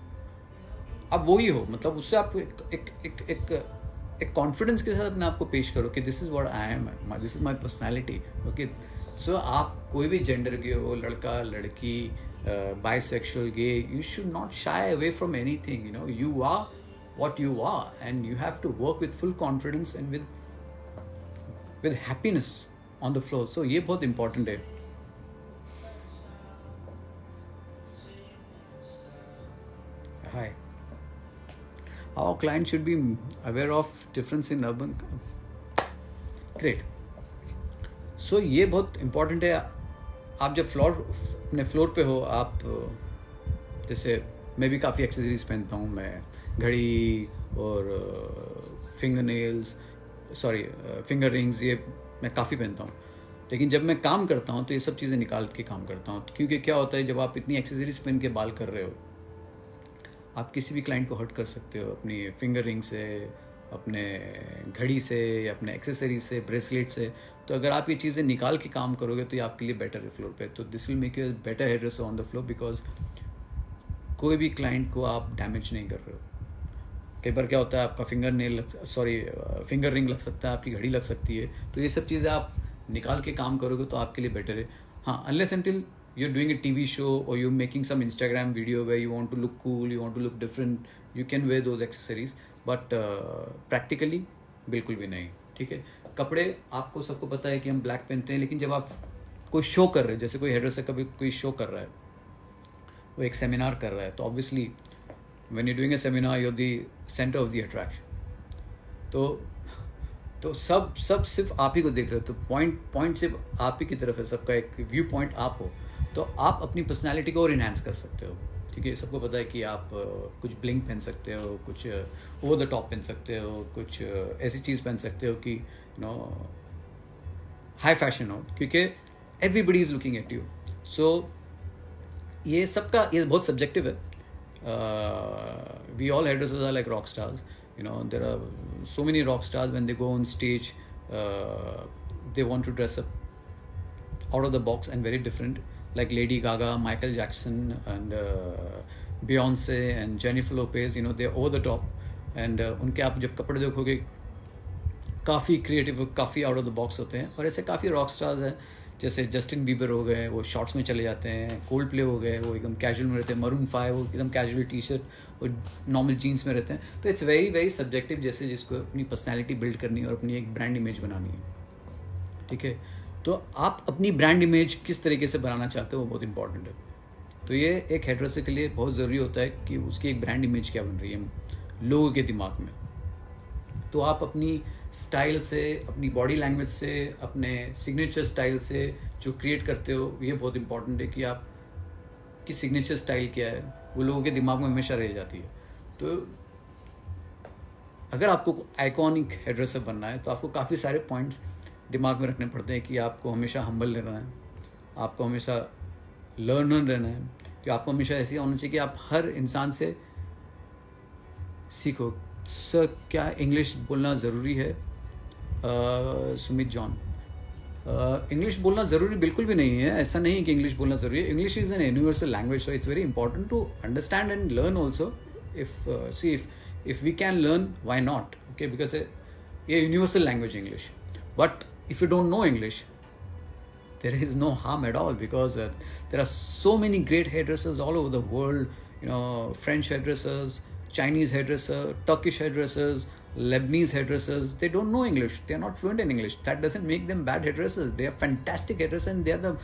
आप वो ही हो। मतलब उससे आप एक कॉन्फिडेंस के साथ अपने आप को पेश करो कि this is what I am, this is my personality, okay. So आप कोई भी जेंडर के हो, लड़का लड़की, bisexual, gay, you should not shy away from anything, you know. You are what you are, and you have to work with full confidence and with happiness on the floor. So ये बहुत important है। Hi. Our client should be aware of difference in urban. Great. So ये बहुत important है। आप जब अपने floor पे हो, आप जैसे मैं भी काफ़ी एक्सेसरीज पहनता हूँ, मैं घड़ी और फिंगर रिंग्स ये मैं काफ़ी पहनता हूँ। लेकिन जब मैं काम करता हूँ तो ये सब चीज़ें निकाल के काम करता हूँ, क्योंकि क्या होता है, जब आप इतनी एक्सेसरीज पहन के बाल कर रहे हो, आप किसी भी क्लाइंट को हर्ट कर सकते हो अपनी फिंगर रिंग से, अपने घड़ी से, या अपने एक्सेसरीज से, ब्रेसलेट से। तो अगर आप ये चीज़ें निकाल के काम करोगे तो ये आपके लिए बेटर है फ्लोर पे। तो this will make you better hair dresser on the floor, because कोई भी क्लाइंट को आप डैमेज नहीं कर रहे हो। कई बार क्या होता है, आपका फिंगर रिंग लग सकता है, आपकी घड़ी लग सकती है। तो ये सब चीज़ें आप निकाल के काम करोगे तो आपके लिए बेटर है। हाँ, unless until you're doing a TV show or you're making some Instagram video where you want to look cool, you want to look different, you can wear those accessories, but practically बिल्कुल भी नहीं, ठीक है। कपड़े आपको सबको पता है कि हम ब्लैक पहनते हैं, लेकिन जब आप कोई शो कर रहे हैं, जैसे कोई हेडरेसर कभी कोई शो कर रहा है, वो एक सेमिनार कर रहा है, तो obviously when you doing a seminar you are the centre of the attraction. तो सब सिर्फ आप ही को देख रहे हो, तो पॉइंट सिर्फ आप ही की तरफ है, सबका एक व्यू पॉइंट आप हो, तो आप अपनी पर्सनैलिटी को और इन्हांस कर सकते हो। ठीक है, सबको पता है कि आप कुछ ब्लिंक पहन सकते हो, कुछ ओवर द टॉप पहन सकते हो, कुछ ऐसी चीज़ पहन सकते हो कि यू नो हाई फैशन हो, क्योंकि everybody is looking at you. So ये सबका ये बहुत सब्जेक्टिव है। We all hairdressers are like rock stars, you know, there are so many rock stars when they go on stage, they want to dress up out of the box and very different, like Lady Gaga, Michael Jackson and Beyonce and Jennifer Lopez, you know, they're over the top and उनके आप जब कपड़े देखोगे काफ़ी creative, काफ़ी out of the box होते हैं। और ऐसे काफ़ी रॉक स्टार्स हैं, जैसे जस्टिन बीबर हो गए, वो शॉर्ट्स में चले जाते हैं, कोल्ड प्ले हो गए, वो एकदम कैजुअल में रहते हैं, मरून 5 वो एकदम कैजुअल टी शर्ट और नॉर्मल जीन्स में रहते हैं। तो इट्स वेरी वेरी सब्जेक्टिव, जैसे जिसको अपनी पर्सनैलिटी बिल्ड करनी है और अपनी एक ब्रांड इमेज बनानी है। ठीक है, तो आप अपनी ब्रांड इमेज किस तरीके से बनाना चाहते हो वो बहुत इंपॉर्टेंट है। तो ये एक हेडरेसर के लिए बहुत ज़रूरी होता है कि उसकी एक ब्रांड इमेज क्या बन रही है लोगों के दिमाग में। तो आप अपनी स्टाइल से, अपनी बॉडी लैंग्वेज से, अपने सिग्नेचर स्टाइल से जो क्रिएट करते हो, ये बहुत इंपॉर्टेंट है कि आप की सिग्नेचर स्टाइल क्या है, वो लोगों के दिमाग में हमेशा रह जाती है। तो अगर आपको आइकॉनिक हेडरेसर बनना है तो आपको काफ़ी सारे पॉइंट्स दिमाग में रखने पड़ते हैं कि आपको हमेशा हम्बल रहना है, आपको हमेशा लर्नर रहना है, कि आपको हमेशा ऐसी होना चाहिए कि आप हर इंसान से सीखो। सर क्या इंग्लिश बोलना ज़रूरी है? सुमित जॉन, इंग्लिश बोलना ज़रूरी बिल्कुल भी नहीं है। ऐसा नहीं है कि इंग्लिश बोलना ज़रूरी है। English is an universal language, so it's very important to understand and learn also. If we can learn, why not? Okay, because ये universal language English. But if you don't know English, there is no harm at all, because there are so many great hairdressers all over the world, you know, French hairdressers, Chinese hairdressers, Turkish hairdressers, Lebanese hairdressers. They don't know English, they are not fluent in English. That doesn't make them bad hairdressers. They are fantastic hairdressers and they are the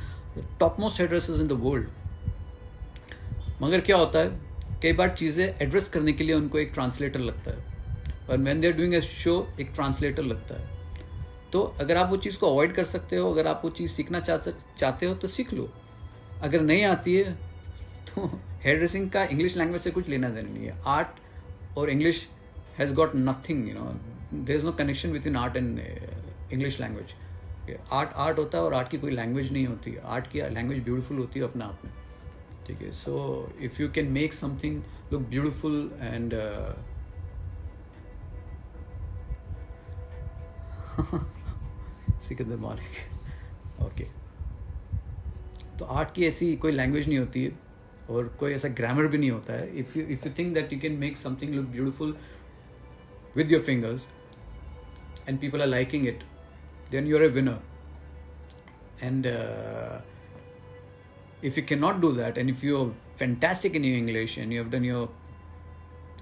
topmost hairdressers in the world. मगर क्या होता है, कई बार चीज़ें address करने के लिए उनको एक ट्रांसलेटर लगता है, और when they are doing a show एक ट्रांसलेटर लगता है। तो अगर आप वो चीज़ को अवॉइड कर सकते हो, अगर आप वो चीज़ सीखना चाहते हो तो सीख लो। अगर नहीं आती है तो हेयर ड्रेसिंग का इंग्लिश लैंग्वेज से कुछ लेना देना नहीं है। आर्ट और English has got nothing, you know, there is no connection with in art and English language. Art होता है और आर्ट की कोई लैंग्वेज नहीं होती। आर्ट की लैंग्वेज ब्यूटीफुल होती है अपने आप में। ठीक है, so if you can make something look beautiful and Sikandar मालिक, ओके। तो आर्ट की ऐसी कोई लैंग्वेज नहीं होती है और कोई ऐसा ग्रामर भी नहीं होता है। If you think that you can make something look beautiful with your fingers and people are liking it, then you are a winner. And if you cannot do that, and if you're fantastic in your English and you have done your,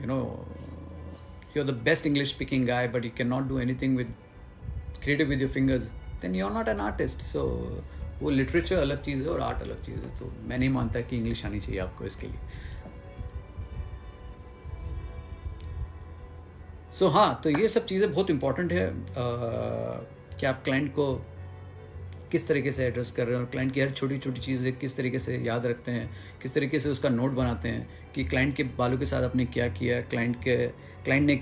you know, you're the best English speaking guy, but you cannot do anything with creative with your fingers, then you're not an artist. So वो literature अलग चीज़ है और art अलग चीज़ है। तो मैं नहीं मानता कि इंग्लिश आनी चाहिए आपको इसके लिए। सो हाँ, तो ये सब चीज़ें बहुत इंपॉर्टेंट है कि आप क्लाइंट को किस तरीके से एड्रेस कर रहे हैं और क्लाइंट की हर छोटी छोटी चीज़ें किस तरीके से याद रखते हैं, किस तरीके से उसका नोट बनाते हैं कि क्लाइंट के बालों के साथ आपने क्या किया। क्लाइंट ने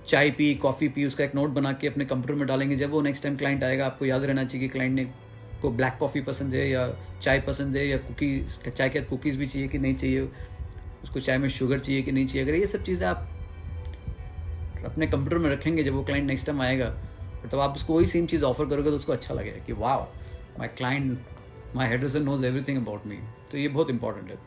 चाय पी, कॉफ़ी पी, उसका एक नोट बना के अपने कंप्यूटर में डालेंगे। जब वो नेक्स्ट टाइम क्लाइंट आएगा, आपको याद रहना चाहिए कि क्लाइंट ने को ब्लैक कॉफ़ी पसंद है या चाय पसंद है, या कुकीज़, चाय के साथ कुकीज़ भी चाहिए कि नहीं चाहिए, उसको चाय में शुगर चाहिए कि नहीं चाहिए। अगर ये सब चीज़ें आप अपने कंप्यूटर में रखेंगे, जब वो क्लाइंट नेक्स्ट टाइम आएगा तो आप उसको वही सेम चीज़ ऑफर करोगे तो उसको अच्छा लगेगा कि वाह, my client, my hairdresser knows everything about me. तो ये बहुत इंपॉर्टेंट है।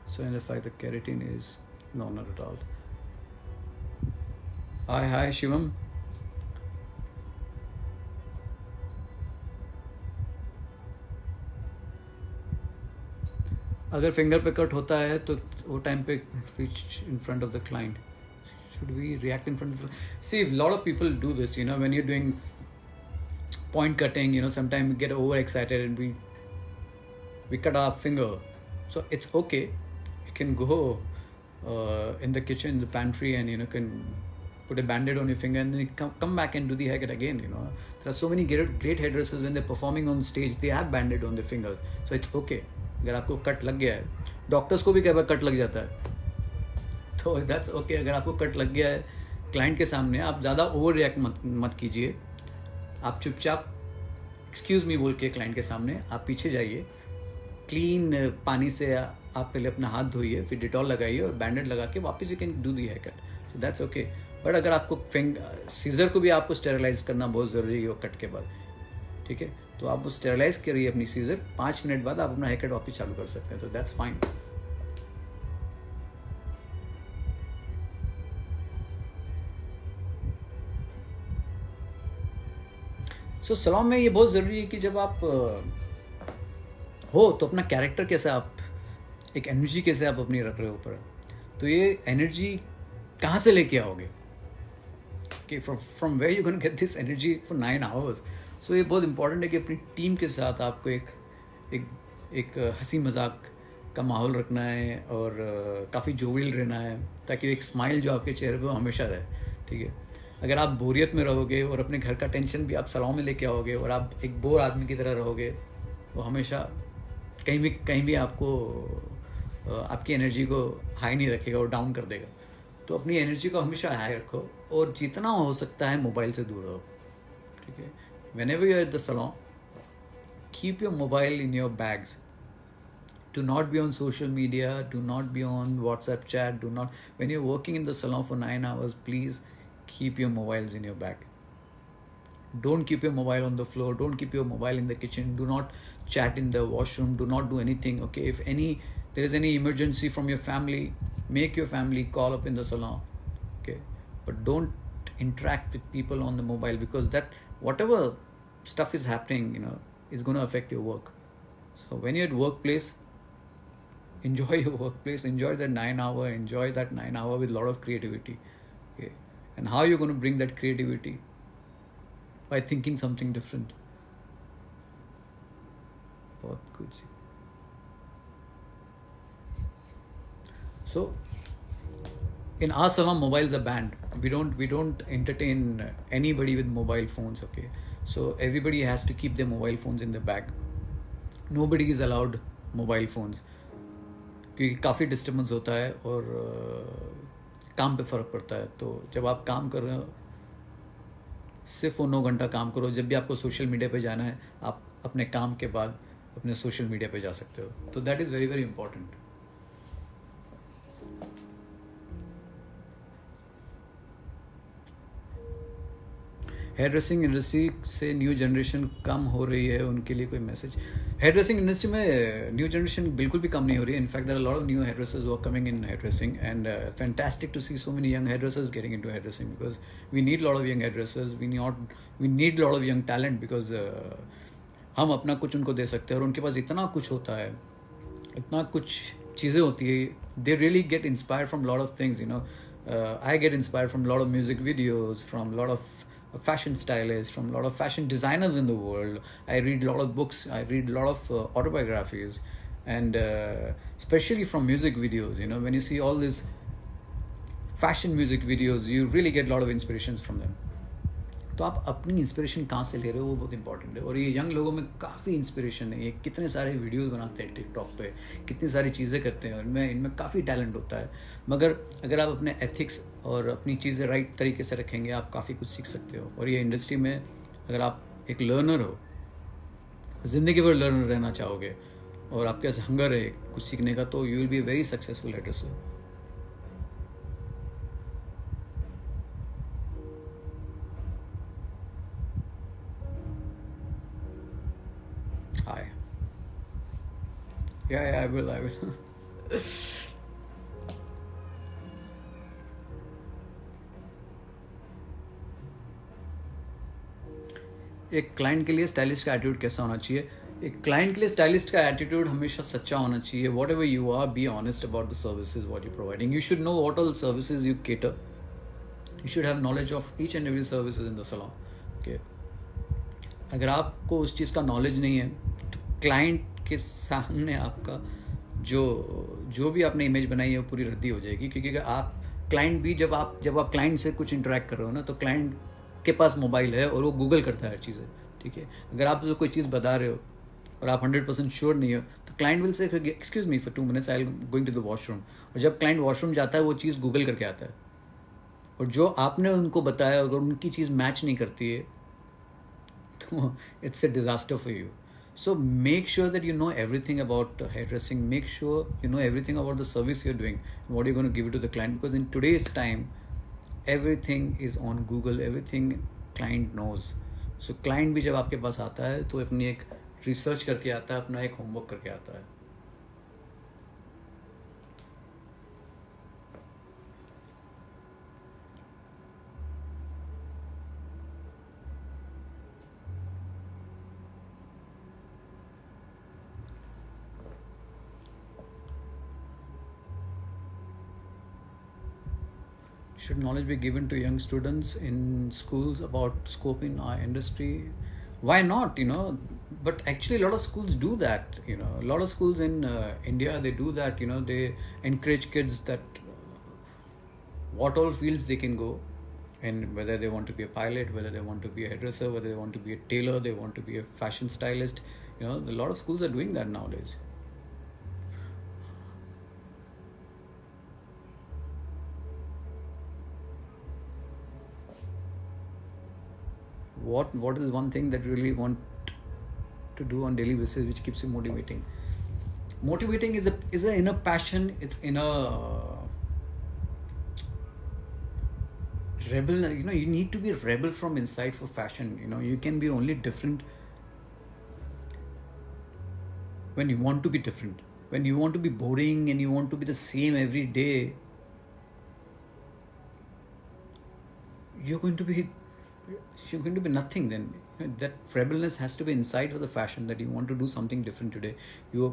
So in the fact that keratin is no, not at all. Hi Shivam. अगर फिंगर पे कट होता है तो वो टाइम पे reach in front of the client, should we react in front of, see a lot of people do this, you know, when you're doing point cutting, you know, sometimes we get over excited and we cut our finger. So it's okay, you can go in the kitchen, in the pantry, and you know, can put a band-aid on your finger and then you come back and do the haircut again, you know. There are so many great hairdressers, when they're performing on stage, they have band-aid on their fingers, so it's okay. अगर आपको cut लग गया है, doctors को भी कई बार cut लग जाता है, तो दैट्स ओके। अगर आपको कट लग गया है क्लाइंट के सामने, आप ज़्यादा ओवर रिएक्ट मत कीजिए। आप चुपचाप एक्सक्यूज़ मी बोल के क्लाइंट के सामने आप पीछे जाइए, क्लीन पानी से आप पहले अपना हाथ धोइए, फिर डिटॉल लगाइए और बैंडेड लगा के वापस you can do the hair cut, so that's okay. But अगर आपको सीजर को भी आपको स्टेरलाइज करना बहुत ज़रूरी है वो कट के बाद, ठीक है, तो आप वो स्टेरलाइज करिए अपनी सीजर, 5 मिनट बाद आप अपना हेयर कट वापस चालू कर सकते हैं, तो दैट्स फाइन। सो सलॉन में ये बहुत ज़रूरी है कि जब आप हो तो अपना कैरेक्टर कैसे, आप एक एनर्जी कैसे आप अपनी रख रहे हो ऊपर, तो ये एनर्जी कहाँ से लेके आओगे, कि from where you can get this energy for 9 hours. So ये बहुत इंपॉर्टेंट है कि अपनी टीम के साथ आपको एक हंसी मजाक का माहौल रखना है और काफ़ी जोवियल रहना है, ताकि एक स्माइल जो आपके चेहरे पर हमेशा रहे, ठीक है। अगर आप बोरियत में रहोगे और अपने घर का टेंशन भी आप सलॉन में लेके आओगे और आप एक बोर आदमी की तरह रहोगे, वो हमेशा कहीं भी आपको आपकी एनर्जी को हाई नहीं रखेगा और डाउन कर देगा। तो अपनी एनर्जी को हमेशा हाई रखो और जितना हो सकता है मोबाइल से दूर रहो, ठीक है। Whenever you are at the salon, keep your mobile in your bags, do not be on social media, do not be on WhatsApp chat, do not, when you're working in the salon for 9 hours, please keep your mobiles in your bag. Don't keep your mobile on the floor, don't keep your mobile in the kitchen, do not chat in the washroom, do not do anything, okay. If there is any emergency from your family, make your family call up in the salon, okay, but don't interact with people on the mobile, because that whatever stuff is happening, you know, is going to affect your work. So when you're at workplace, enjoy your workplace, enjoy that 9 hour, enjoy that 9 hour with a lot of creativity, okay. And how you're going to bring that creativity? By thinking something different. बहुत कुछ। So in our salon, mobiles are banned. We don't entertain anybody with mobile phones, okay. So everybody has to keep their mobile phones in their bag. Nobody is allowed mobile phones, क्योंकि काफ़ी disturbance होता है और काम पे फ़र्क पड़ता है। तो जब आप काम कर रहे हो, सिर्फ वो 9 घंटा काम करो। जब भी आपको सोशल मीडिया पे जाना है, आप अपने काम के बाद अपने सोशल मीडिया पे जा सकते हो। तो that is very very important. Hair dressing industry से न्यू जनरेशन कम हो रही है, उनके लिए कोई मैसेज? हेयर ड्रेसिंग इंडस्ट्री में न्यू जनरेशन बिल्कुल भी कम नहीं हो रही है। In fact there are lot of new hair dressers who are coming in hair dressing, and fantastic to see so many young hair dressers getting into hair dressing, because we need lot of young hair dressers, we need lot of young talent, because हम अपना कुछ उनको दे सकते हैं और उनके पास इतना कुछ होता है, इतना कुछ चीज़ें होती है। They really get inspired from lot of things, you know. I get inspired from lot of music videos, from lot of fashion stylists, from a lot of fashion designers in the world. I read a lot of books, I read a lot of autobiographies, and especially from music videos, you know, when you see all these fashion music videos, you really get a lot of inspirations from them. तो आप अपनी inspiration कहाँ से ले रहे हो, वो बहुत इंपॉर्टेंट है। और ये यंग लोगों में काफ़ी इंस्पिरेशन है, ये कितने सारे वीडियोस बनाते हैं टिकटॉक पे, कितनी सारी चीज़ें करते हैं, और इनमें काफ़ी टैलेंट होता है। मगर अगर आप अपने एथिक्स और अपनी चीज़ें राइट तरीके से रखेंगे, आप काफ़ी कुछ सीख सकते हो। और ये इंडस्ट्री में अगर आप एक लर्नर हो, ज़िंदगी भर लर्नर रहना चाहोगे और आपके पास हंगर है कुछ सीखने का, तो you will be very successful hairdresser. Hi. Yeah, I will. एक क्लाइंट के लिए स्टाइलिश का एटीट्यूड कैसा होना चाहिए? एक क्लाइंट के लिए स्टाइलिस्ट का एटीट्यूड हमेशा सच्चा होना चाहिए. Whatever you are, be honest about the services what you providing. You should know what all services you cater. You should have knowledge of each and every services in the salon. Okay, अगर आपको उस चीज़ का knowledge नहीं है तो client के सामने आपका जो भी आपने इमेज बनाई है वो पूरी रद्दी हो जाएगी. क्योंकि आप क्लाइंट भी जब आप क्लाइंट से कुछ इंटरेक्ट कर रहे हो ना, तो क्लाइंट के पास मोबाइल है और वो गूगल करता है हर चीज़ें. ठीक है, अगर आप कोई चीज़ बता रहे हो और आप 100% श्योर नहीं हो तो client will say excuse me for 2 minutes, I am going to the washroom. और जब क्लाइंट वॉशरूम जाता है वो चीज़ गूगल करके आता है, और जो आपने उनको बताया अगर उनकी चीज़ मैच नहीं करती है तो it's a disaster for you. So make sure that you know everything about hairdressing. Make sure you know everything about the service you're doing, what you're going to give it to the client, because in today's time everything is on Google, everything client knows. So client भी जब आपके पास आता है तो अपनी एक research करके आता है, अपना एक होमवर्क करके आता है. Should knowledge be given to young students in schools about scope in our industry? Why not, but actually a lot of schools do that. A lot of schools in India, they do that. They encourage kids that what all fields they can go, and whether they want to be a pilot, whether they want to be a hairdresser, whether they want to be a tailor, they want to be a fashion stylist. A lot of schools are doing that nowadays. What is one thing that you really want to do on daily basis which keeps you motivating? Motivating is a inner passion. It's inner rebel. You need to be a rebel from inside for fashion. You can be only different when you want to be different. When you want to be boring and you want to be the same every day, you're going to be nothing then. That rebelness has to be inside for the fashion, that you want to do something different today.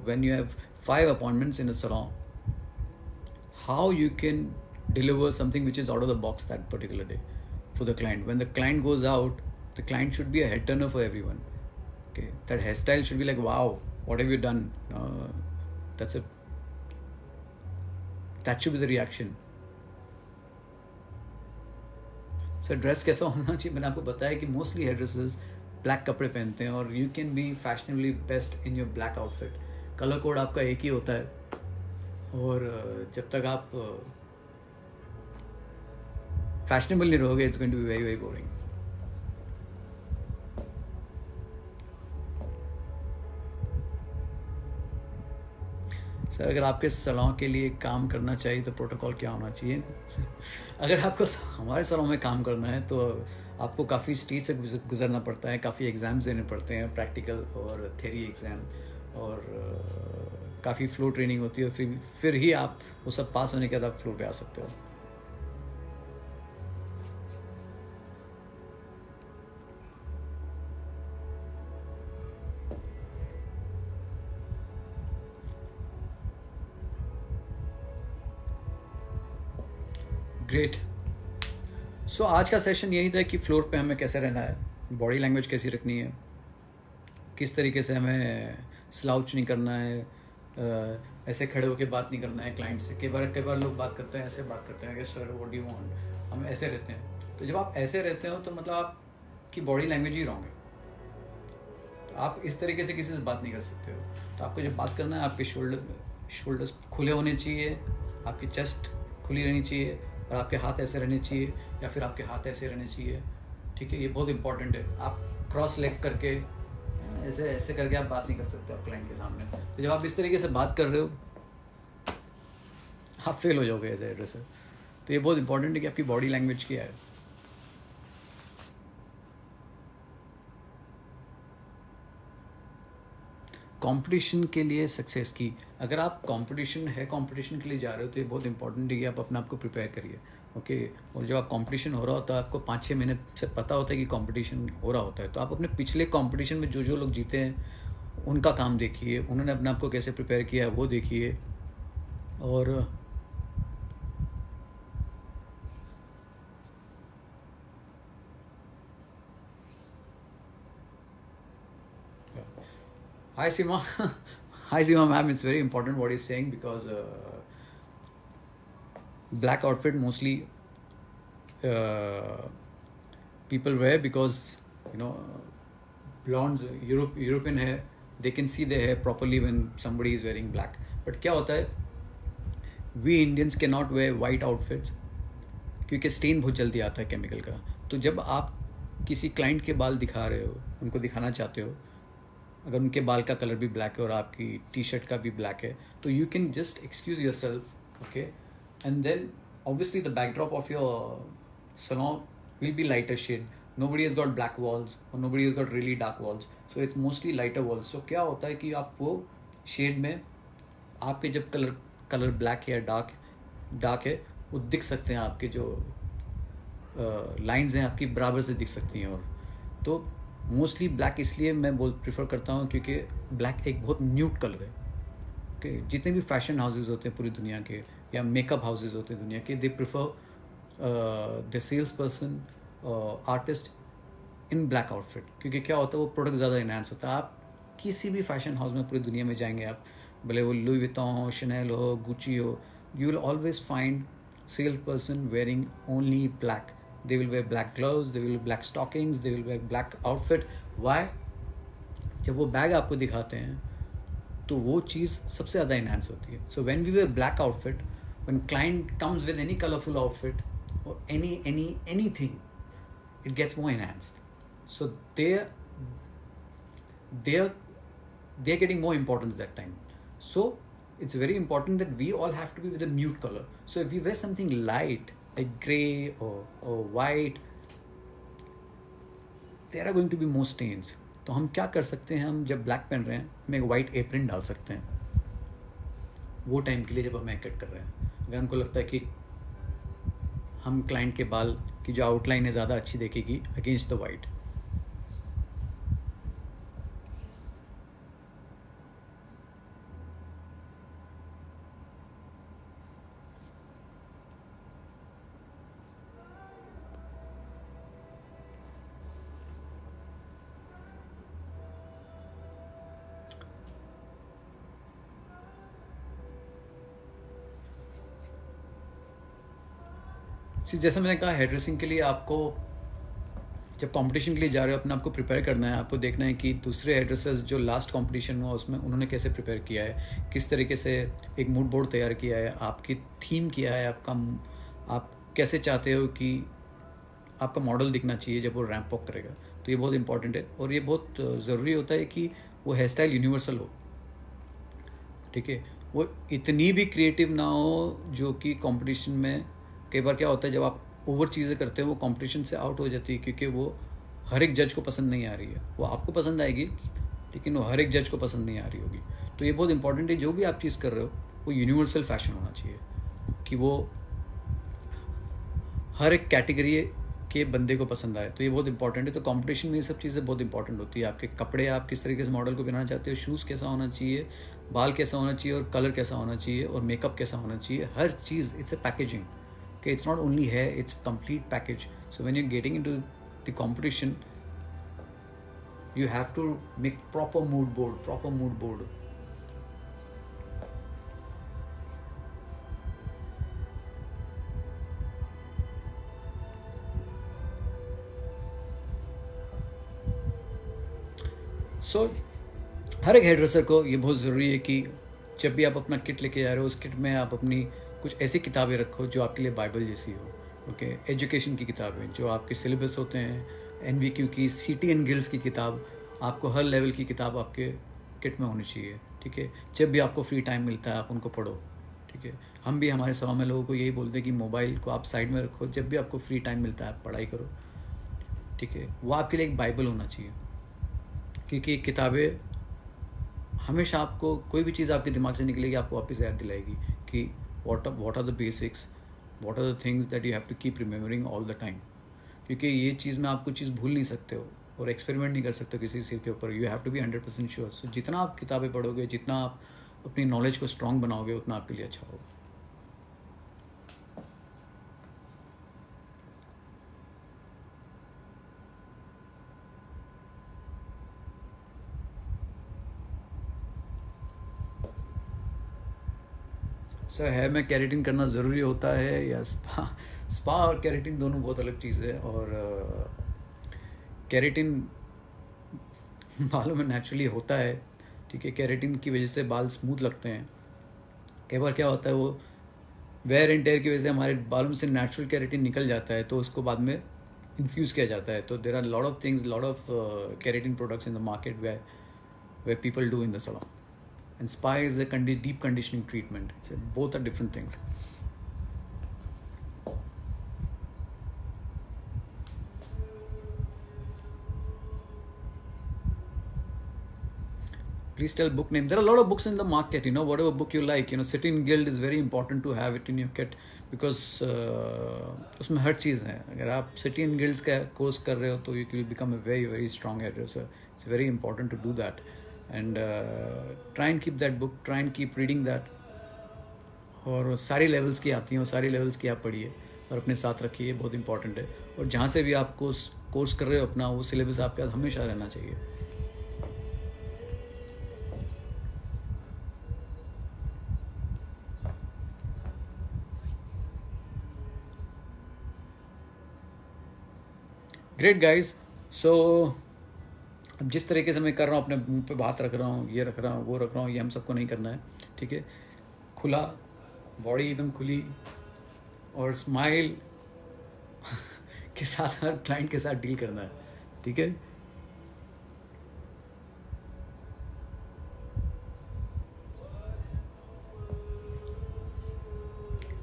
When you have 5 appointments in a salon, how you can deliver something which is out of the box that particular day for the client. When the client goes out, the client should be a head turner for everyone. Okay, that hairstyle should be like, wow, what have you done? That should be the reaction. Sir dress कैसा होना चाहिए? मैंने आपको बताया कि mostly hair dresses black कपड़े पहनते हैं, और you can be fashionably best in your black outfit. Colour code आपका एक ही होता है, और जब तक आप फैशनेबल नहीं रहोगे, it's going to be very very boring. Sir अगर आपके सलॉन के लिए काम करना चाहिए तो प्रोटोकॉल क्या होना चाहिए? अगर आपको हमारे सलॉन में काम करना है तो आपको काफ़ी स्टेज से गुजरना पड़ता है, काफ़ी एग्ज़ाम्स देने पड़ते हैं, प्रैक्टिकल और थ्योरी एग्ज़ाम, और काफ़ी फ्लो ट्रेनिंग होती है. फिर ही आप वो सब पास होने के बाद आप फ्लोर पे आ सकते हो. ग्रेट. सो आज का सेशन यही था कि फ्लोर पे हमें कैसे रहना है, बॉडी लैंग्वेज कैसी रखनी है, किस तरीके से हमें स्लाउच नहीं करना है, ऐसे खड़े होकर बात नहीं करना है क्लाइंट से. कई बार लोग बात करते हैं, ऐसे बात करते हैं कि sir what do you want, हम ऐसे रहते हैं. तो जब आप ऐसे रहते हो तो मतलब आपकी बॉडी लैंग्वेज ही रॉन्ग है. तो आप इस तरीके से किसी से बात नहीं कर सकते हो. तो आपको जब बात करना है, आपके शोल्डर्स खुले होने चाहिए, आपकी चेस्ट खुली रहनी चाहिए, और आपके हाथ ऐसे रहने चाहिए, या फिर आपके हाथ ऐसे रहने चाहिए. ठीक है, ये बहुत इंपॉर्टेंट है. आप क्रॉस लेग करके ऐसे करके आप बात नहीं कर सकते आप क्लाइंट के सामने. तो जब आप इस तरीके से बात कर रहे हो, आप फेल हो जाओगे एज ए हेयरड्रेसर. तो ये बहुत इंपॉर्टेंट है कि आपकी बॉडी लैंग्वेज क्या है. कंपटीशन के लिए सक्सेस की, अगर आप कंपटीशन के लिए जा रहे हो तो ये बहुत इंपॉर्टेंट है कि आप अपने आप को प्रिपेयर करिए. ओके, और जब आप कंपटीशन हो रहा होता है, आपको 5-6 महीने से पता होता है कि कंपटीशन हो रहा होता है, तो आप अपने पिछले कंपटीशन में जो लोग जीते हैं उनका काम देखिए, उन्होंने अपने आप को कैसे प्रिपेयर किया है वो देखिए। और hi Sima, hi Sima ma'am, it's very important what he's saying because black outfit mostly people wear because you know blondes European hair, they can see their hair properly when somebody is wearing black. But क्या होता है, we Indians cannot wear white outfits क्योंकि stand बहुत जल्दी आता है chemical का। तो जब आप किसी क्लाइंट के बाल दिखा रहे हो, उनको दिखाना चाहते हो, अगर उनके बाल का कलर भी ब्लैक है और आपकी टी शर्ट का भी ब्लैक है, तो you can just excuse your self, okay, and then obviously the backdrop of your salon will be lighter shade. Nobody has got black walls or nobody has got really dark walls, so it's mostly lighter walls. So क्या होता है कि आप वो shade में आपके जब colour black या डार्क है वो दिख सकते हैं, आपके जो लाइंस हैं आपकी बराबर से दिख सकती हैं। और तो मोस्टली ब्लैक इसलिए मैं प्रीफर करता हूँ क्योंकि ब्लैक एक बहुत न्यूट कलर है, ओके। जितने भी फैशन हाउसेज होते हैं पूरी दुनिया के या मेकअप हाउसेज होते हैं दुनिया के, they prefer the sales person artist in black outfit, क्योंकि क्या होता है वो प्रोडक्ट ज़्यादा इनहांस होता है। आप किसी भी फैशन हाउस में पूरी दुनिया में जाएंगे आप, भले वो लुई विटॉन हो, शनेल हो, गुची हो, you will always find sales person wearing only black. They will wear black gloves, they will wear black stockings, they will wear black outfit. Why? जब वो बैग आपको दिखाते हैं तो वो चीज़ सबसे ज़्यादा इनहांस होती है. So when we wear black outfit, when client comes with any colorful outfit or anything, it gets more enhanced. So they're getting more importance that time. So it's very important that we all have to be with a nude color. So if we wear something light like grey or white, there are going to be more stains. तो हम क्या कर सकते हैं, हम जब black पहन रहे हैं हम एक वाइट एप्रन डाल सकते हैं वो टाइम के लिए जब हम हेयर कट कर रहे हैं, अगर हमको लगता है कि हम क्लाइंट के बाल की जो आउटलाइन है ज़्यादा अच्छी देखेगी अगेंस्ट द वाइट. जैसे मैंने कहा, हेयर ड्रेसिंग के लिए आपको जब कंपटीशन के लिए जा रहे हो अपने आपको प्रिपेयर करना है. आपको देखना है कि दूसरे हेयर ड्रेसर्स जो लास्ट कंपटीशन हुआ उसमें उन्होंने कैसे प्रिपेयर किया है, किस तरीके से एक मूड बोर्ड तैयार किया है, आपकी थीम किया है, आप कैसे चाहते हो कि आपका मॉडल दिखना चाहिए जब वो रैंप वॉक करेगा. तो ये बहुत इंपॉर्टेंट है और ये बहुत ज़रूरी होता है कि वो हेयर स्टाइल यूनिवर्सल हो. ठीक है, वो इतनी भी क्रिएटिव ना हो जो कि कंपटीशन में कई बार क्या होता है जब आप ओवर चीज़ें करते हो वो कंपटीशन से आउट हो जाती है, क्योंकि वो हर एक जज को पसंद नहीं आ रही है. वो आपको पसंद आएगी लेकिन वो हर एक जज को पसंद नहीं आ रही होगी. तो ये बहुत इंपॉर्टेंट है, जो भी आप चीज़ कर रहे हो वो यूनिवर्सल फैशन होना चाहिए कि वो हर एक कैटेगरी के बंदे को पसंद आए. तो ये बहुत इंपॉर्टेंट है. तो कंपटीशन में ये सब चीज़ें बहुत इंपॉर्टेंट होती है. आपके कपड़े, आप किस तरीके से मॉडल को बनाना चाहते हो, शूज़ कैसा होना चाहिए, बाल कैसा होना चाहिए और कलर कैसा होना चाहिए और मेकअप कैसा होना चाहिए, हर चीज़ it's a packaging. Okay, it's not only hair, it's complete package. So when you're getting into the competition, you have to make proper mood board. So हर एक हेयर ड्रेसर को ये बहुत ज़रूरी है कि जब भी आप अपना किट लेके जा रहे हो उस किट में आप अपनी कुछ ऐसी किताबें रखो जो आपके लिए बाइबल जैसी हो. ओके, एजुकेशन की किताबें जो आपके सिलेबस होते हैं, NVQ की, CTN गिल्ड्स की किताब, आपको हर लेवल की किताब आपके किट में होनी चाहिए. ठीक है, जब भी आपको फ्री टाइम मिलता है आप उनको पढ़ो. ठीक है, हम भी हमारे सभा में लोगों को यही बोलते हैं कि मोबाइल को आप साइड में रखो, जब भी आपको फ्री टाइम मिलता है आप पढ़ाई करो. ठीक है, वो आपके लिए एक बाइबल होना चाहिए, क्योंकि किताबें हमेशा आपको कोई भी चीज़ आपके दिमाग से निकलेगी आपको वापस याद दिलाएगी कि what are the basics, what are the things that you have to keep remembering all the time. क्योंकि ये चीज़ में आप कुछ चीज़ भूल नहीं सकते हो. और एक्सपेरिमेंट नहीं कर सकते किसी चीज़ के ऊपर. You have to be 100% sure. So जितना आप किताबें पढ़ोगे, जितना आप अपनी नॉलेज को स्ट्रॉन्ग बनाओगे, उतना आपके लिए अच्छा होगा. सर हेयर में केराटिन करना ज़रूरी होता है या स्पा और केराटिन दोनों बहुत अलग चीज़ है. और केराटिन बालों में नेचुरली होता है, ठीक है. केराटिन की वजह से बाल स्मूथ लगते हैं. कई बार क्या होता है, वो वेयर एंड टेयर की वजह से हमारे बालों में से नेचुरल केराटिन निकल जाता है, तो उसको बाद में इन्फ्यूज़ किया जाता है. तो there are lot of things, lot of keratin products in the market way people do in the salon. And spa is a deep conditioning treatment. Both are different things. Please tell book name. There are a lot of books in the market. Whatever book you like. City in Guild is very important to have it in your kit because उसमें हर चीज़ है. अगर आप City in Guilds का course कर रहे हो तो you will become a very very strong hairdresser. It's very important to do that. And try and keep that book, try and keep reading that. और सारी लेवल्स की आती हैं, और सारी लेवल्स की आप पढ़िए और अपने साथ रखिए, बहुत इंपॉर्टेंट है. और जहाँ से भी आप कोर्स कर रहे हो अपना, वो सिलेबस आपके पास हमेशा रहना चाहिए. Great guys. सो अब जिस तरीके से मैं कर रहा हूँ, अपने मुंह पे बात रख रहा हूँ, ये रख रहा हूँ, वो रख रहा हूँ, ये हम सबको नहीं करना है, ठीक है. खुला, बॉडी एकदम खुली और स्माइल के साथ हर क्लाइंट के साथ डील करना है, ठीक है.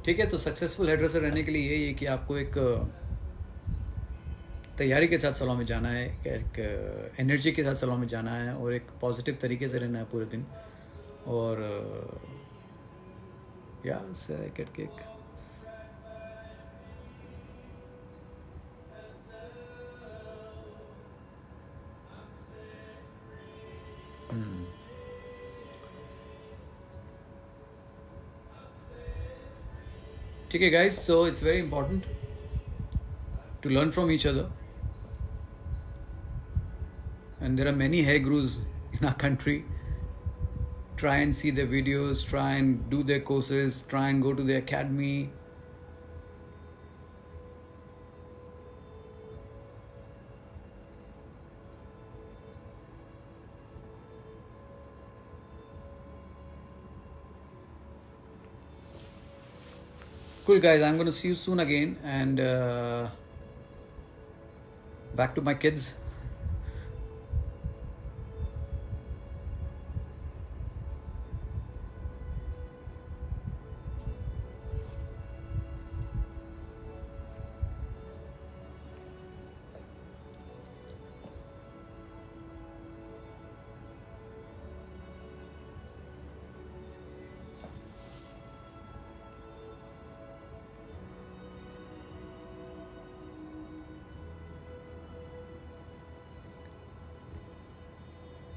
ठीक है. तो सक्सेसफुल हेयरड्रेसर रहने के लिए यही है कि आपको एक तैयारी के साथ सैलून में जाना है, एक एनर्जी के साथ सैलून में जाना है, और एक पॉजिटिव तरीके से रहना है पूरे दिन. और या गेट केक. ठीक है guys. So it's very important to learn from each other. And there are many hair gurus in our country. Try and see their videos, try and do their courses, try and go to the academy. Cool guys, I'm going to see you soon again, and back to my kids.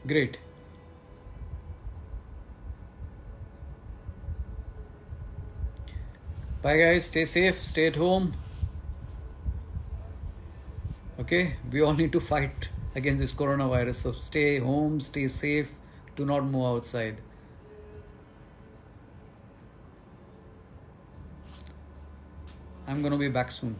Great. Bye guys, stay safe, stay at home. Okay, we all need to fight against this coronavirus, so stay home, stay safe, do not move outside. I'm going to be back soon.